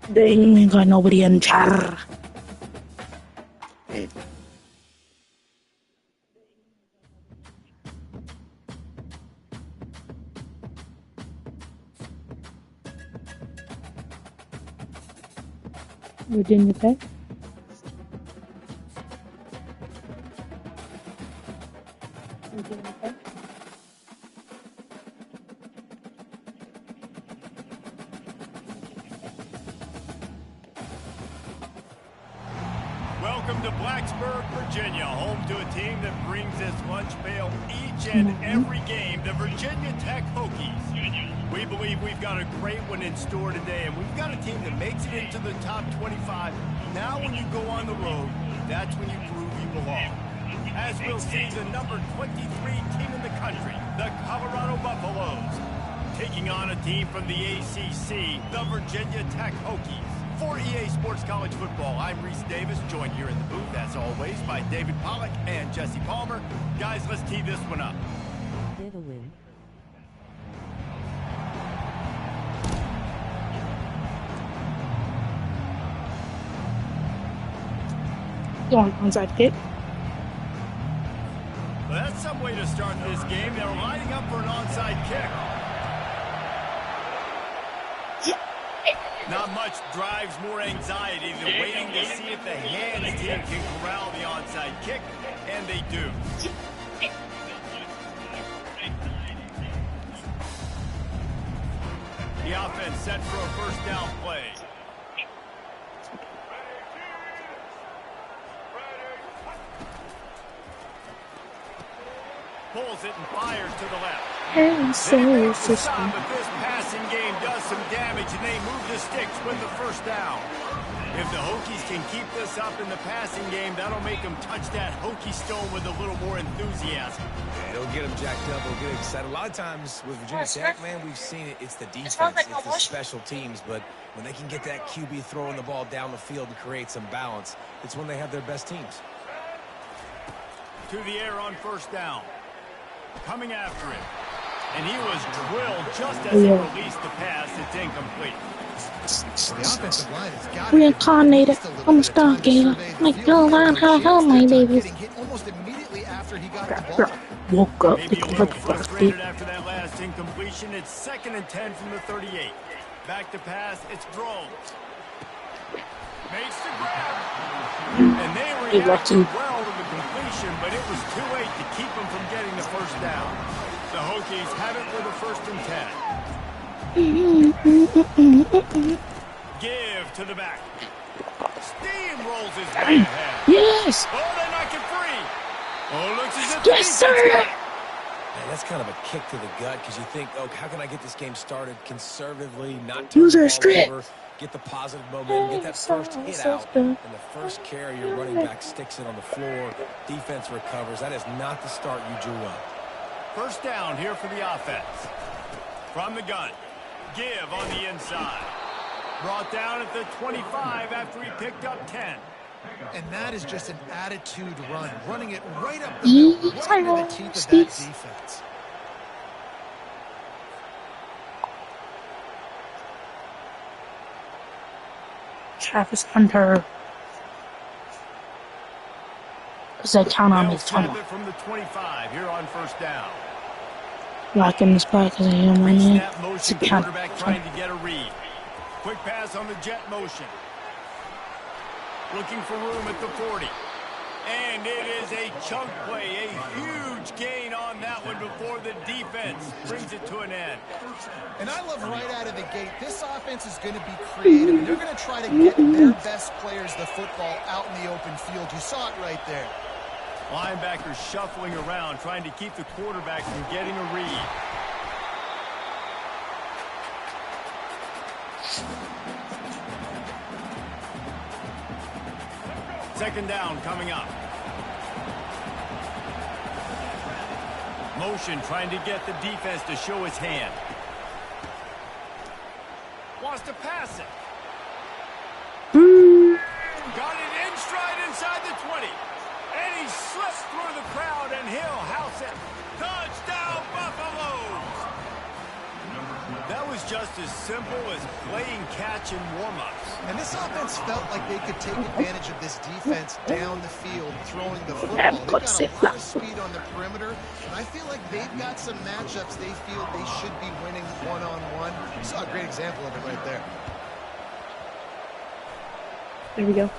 They ain't got nobody in chat. Virginia Tech. Virginia Tech. Welcome to Blacksburg, Virginia, home to a team that brings its lunch pail each and every game, the Virginia Tech Hokies. We believe we've got a great one in store today, and we've got a team that makes it into the top 25. Now when you go on the road, that's when you prove you belong. As we'll see, the number 23 team in the country, the Colorado Buffaloes, taking on a team from the ACC, the Virginia Tech Hokies. For EA Sports College Football, I'm Reese Davis, joined here in the booth, as always, by David Pollack and Jesse Palmer. Guys, let's tee this one up. Go on, onside kick. Well, that's some way to start this game. They're lining up for an onside kick. Not much drives more anxiety than waiting to see if the hands team can corral the onside kick, and they do. The offense set for a first down play. Pulls it and fires to the left. And so Stop if this passing game does some damage and they move the sticks with the first down. If the Hokies can keep this up in the passing game, that'll make them touch that Hokie stone with a little more enthusiasm. Yeah, it'll get them jacked up, it'll get excited. A lot of times with Virginia Tech, man, we've seen it. It's the defense, it's the special teams. But when they can get that QB throwing the ball down the field and create some balance, it's when they have their best teams. To the air on first down. Coming after it. And he was drilled just as he released the pass. It's incomplete. The offensive line has got reincarnated. I'm stuck here. Like, go on, how my babies. Almost immediately after he got the ball. Woke up. Maybe a little frustrated after that last incompletion. It's 2nd and 10 from the 38. Back to pass. It's Drones. Makes the grab. And they reacted well to the completion, but it was too late to keep them from getting the first down. The Hokies have it with a 1st and 10. Give to the back. Steamrolls his way ahead. Yes! Oh, they knock it free. Oh, looks as if yes, sir! And that's kind of a kick to the gut because you think, oh, how can I get this game started conservatively, not turn the User ball strip. over, get the positive momentum, get that first hit out, and the first carry, your running back sticks it on the floor, defense recovers. That is not the start you drew up. First down here for the offense. From the gun, give on the inside. Brought down at the 25 after he picked up 10. And that is just an attitude run, running it right up the middle, right into the teeth of that defense. Travis Hunter. Because I count on his tunnel. From the 25 here on first down. Locking this back because I hear my name. It's a count. Quarterback trying to get a read. Quick pass on the jet motion. Looking for room at the 40. And it is a chunk play, a huge gain on that one before the defense brings it to an end. And I love right out of the gate, this offense is going to be creative. They're going to try to get their best players the football out in the open field. You saw it right there. Linebackers shuffling around, trying to keep the quarterback from getting a read. Second down coming up. Motion trying to get the defense to show his hand. Wants to pass it. Got it in stride inside the 20. And he slips through the crowd and he'll house it. Touchdown Buffaloes! That was just as simple as playing catch in warm-ups. And this offense felt like they could take advantage of this defense down the field, throwing the football. They've got a lot of speed on the perimeter, and I feel like they've got some matchups they feel they should be winning one-on-one. You saw a great example of it right there. There we go.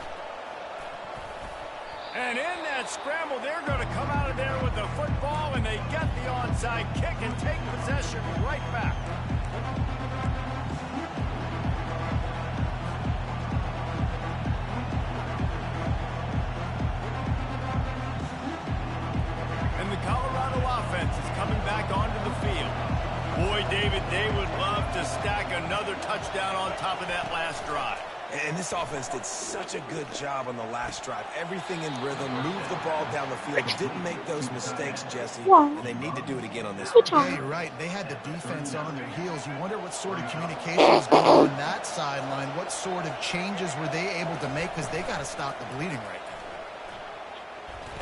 And in that scramble, they're going to come out of there with the football, and they get the onside kick and take possession right back. And the Colorado offense is coming back onto the field. Boy, David, they would love to stack another touchdown on top of that last drive. And this offense did such a good job on the last drive. Everything in rhythm, moved the ball down the field, didn't make those mistakes, Jesse, and they need to do it again on this one. Yeah, you're right. They had the defense on their heels. You wonder what sort of communication was going on that sideline. What sort of changes were they able to make, because they got to stop the bleeding right now.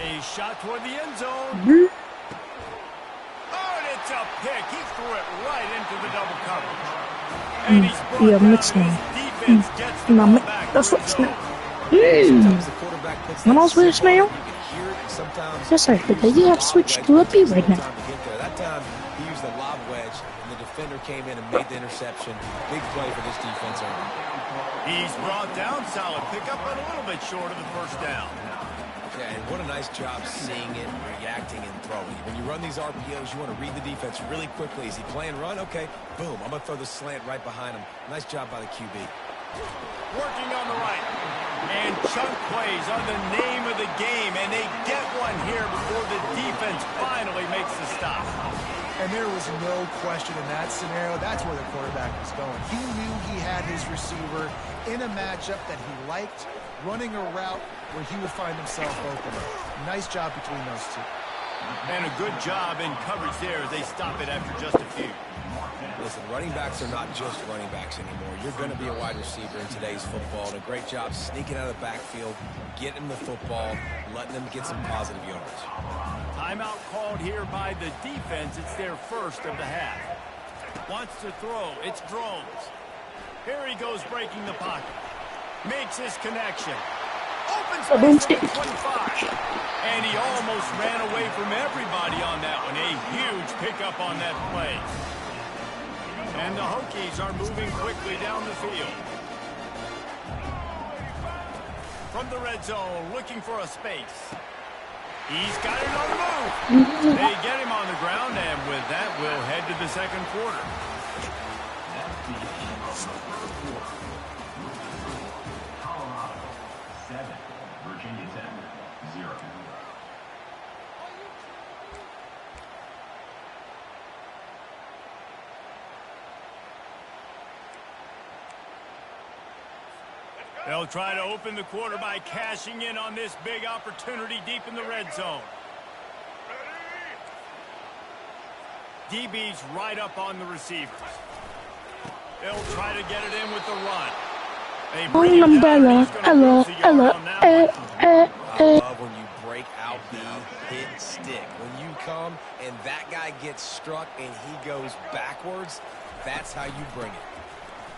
A shot toward the end zone. Oh, and it's a pick. He threw it right into the double coverage. And he's brought down. His defense gets the ball back. That's what's now. When I was with Snail, yes, I heard that you have switched to a B right now. That time, he used the lob wedge, and the defender came in and made the interception. Big play for this defense. He's brought down. Solid pickup, but a little bit short of the first down. Yeah, and what a nice job seeing it, reacting, and throwing. When you run these RPOs, you want to read the defense really quickly. Is he playing run? Okay, boom. I'm going to throw the slant right behind him. Nice job by the QB. Working on the right. And chunk plays are the name of the game, and they get one here before the defense finally makes the stop. And there was no question in that scenario. That's where the quarterback was going. He knew he had his receiver in a matchup that he liked, running a route where he would find himself open. Nice job between those two. And a good job in coverage there as they stop it after just a few. Listen, running backs are not just running backs anymore. You're going to be a wide receiver in today's football. And a great job sneaking out of the backfield, getting them the football, letting them get some positive yards. Timeout called here by the defense. It's their first of the half. Wants to throw. It's Drones. Here he goes breaking the pocket. Makes his connection. Opens space at 25. And he almost ran away from everybody on that one. A huge pickup on that play. And the Hokies are moving quickly down the field. From the red zone, looking for a space. He's got it on the move. They get him on the ground, and with that, we'll head to the second quarter. Virginia Tech, 0. They'll try to open the quarter by cashing in on this big opportunity deep in the red zone. DB's right up on the receivers. They'll try to get it in with the run. They bring him down, and he's gonna lose a yard on that one. I love when you break out the hit stick. When you come and that guy gets struck and he goes backwards, that's how you bring it.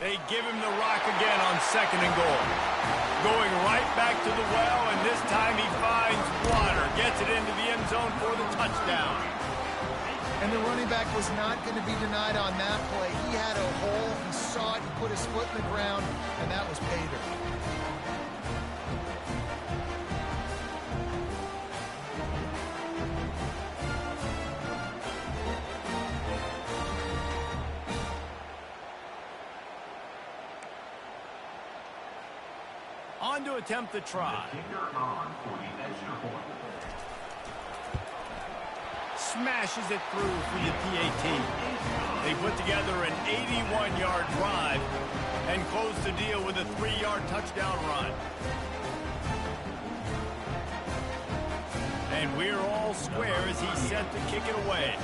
They give him the rock again on 2nd and goal. Going right back to the well, and this time he finds water. Gets it into the end zone for the touchdown. And the running back was not going to be denied on that play. He had a hole, he saw it, he put his foot in the ground, and that was pay dirt. On to attempt the try. Smashes it through for the PAT. They put together an 81-yard drive and close the deal with a 3-yard touchdown run. And we're all square as he's set to kick it away.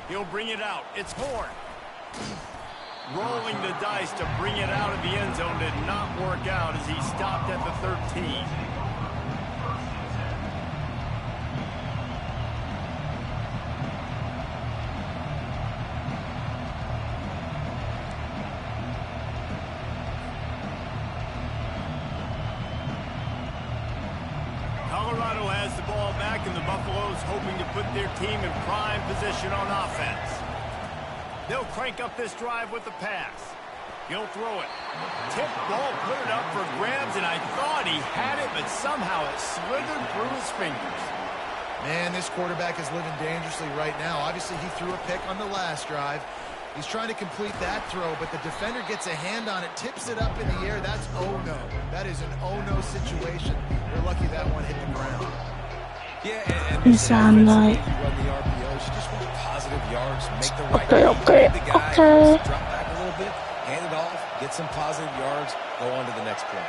He'll bring it out. It's Horn. Rolling the dice to bring it out of the end zone did not work out as he stopped at the 13. Colorado has the ball back, and the Buffaloes hoping to put their team in prime position on offense. They'll crank up this drive with the pass. He'll throw it. Tip ball, put it up for grabs, and I thought he had it, but somehow it slithered through his fingers. Man, this quarterback is living dangerously right now. Obviously, he threw a pick on the last drive. He's trying to complete that throw, but the defender gets a hand on it, tips it up in the air. That's oh-no. That is an oh-no situation. They're lucky that one hit the ground. Yeah, and You sound like... you run the RPOs, you just want positive yards, make the right Okay. the guy, drop back a little bit, hand it off, get some positive yards, go on to the next play.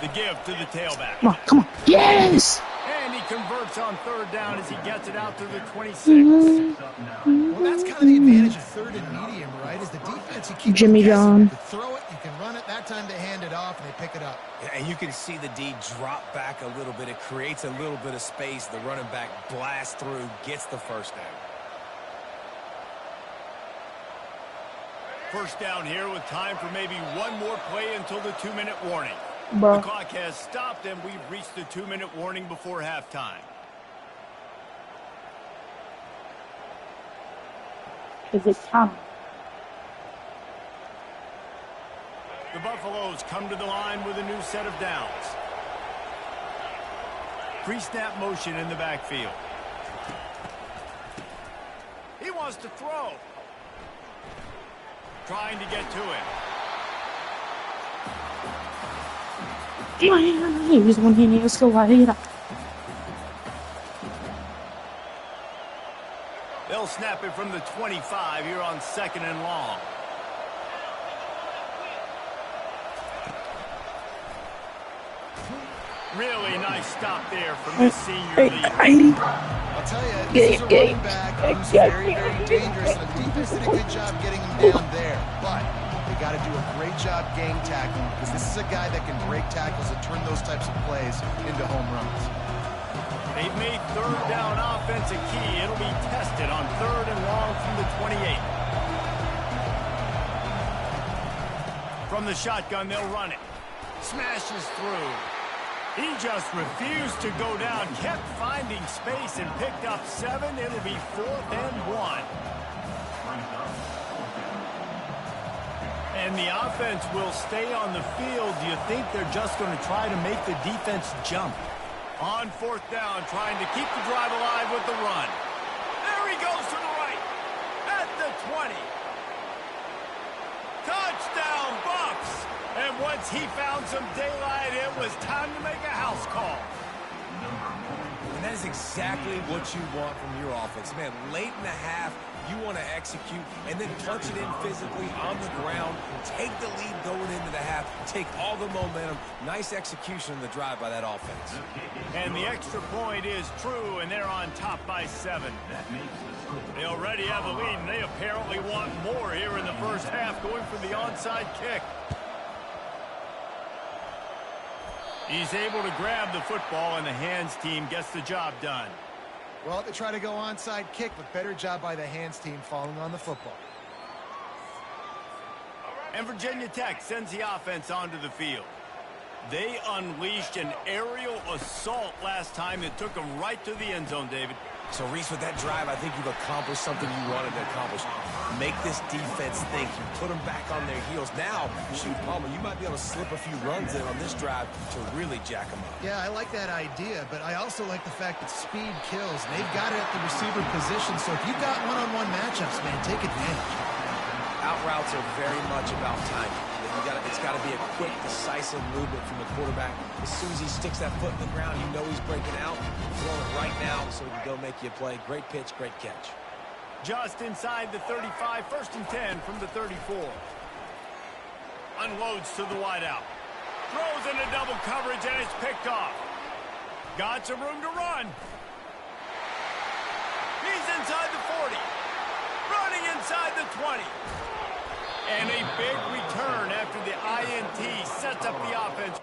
The give to the tailback. Come on. Yes! And he converts on 3rd down as he gets it out to the 26. Well, that's kind of the advantage of 3rd and medium, right? Is the defense you keep Jimmy John. You throw it, you can run it. That time they hand it off and they pick it up. Yeah, and you can see the D drop back a little bit. It creates a little bit of space. The running back blasts through, gets the first down. First down here with time for maybe one more play until the 2-minute warning. Bro. The clock has stopped, and we've reached the 2-minute warning before halftime. Is it time? The Buffaloes come to the line with a new set of downs. Pre-snap motion in the backfield. He wants to throw. Trying to get to it. He was the one who needs to wait. They'll snap it from the 25 here on 2nd and long. Really nice stop there from this senior leader. I'll tell you, this is a running back who's very, very dangerous. The defense did a good job getting him down there, but they got to do a great job gang tackling because this is a guy that can break tackles and turn those types of plays into home runs. They've made 3rd down offense a key. It'll be tested on 3rd and long from the 28. From the shotgun, they'll run it. Smashes through. He just refused to go down, kept finding space and picked up 7. It'll be 4th and 1. And the offense will stay on the field. Do you think they're just going to try to make the defense jump? On 4th down, trying to keep the drive alive with the run. There he goes to the right. At the 20. Touchdown, Buffs! And once he found some daylight, it was time to make a house call. And that is exactly what you want from your offense. Man, late in the half, you want to execute and then punch it in physically on the ground, take the lead going into the half, take all the momentum. Nice execution in the drive by that offense. And the extra point is true, and they're on top by 7. They already have the lead, and they apparently want more here in the first half, going for the onside kick. He's able to grab the football, and the hands team gets the job done. Well, they try to go onside kick, but better job by the hands team falling on the football. And Virginia Tech sends the offense onto the field. They unleashed an aerial assault last time that took them right to the end zone, David. So, Reese, with that drive, I think you've accomplished something you wanted to accomplish. Make this defense think. You put them back on their heels. Now, shoot, Palmer, you might be able to slip a few runs in on this drive to really jack them up. Yeah, I like that idea, but I also like the fact that speed kills. They've got it at the receiver position, so if you've got one-on-one matchups, man, take advantage. Out routes are very much about timing. It's got to be a quick, decisive movement from the quarterback. As soon as he sticks that foot in the ground, you know he's breaking out. Throwing it right now so he can go make you a play. Great pitch, great catch. Just inside the 35, 1st and 10 from the 34. Unloads to the wideout. Throws into double coverage, and it's picked off. Got some room to run. He's inside the 40. Running inside the 20. And a big return after the INT sets up the offense.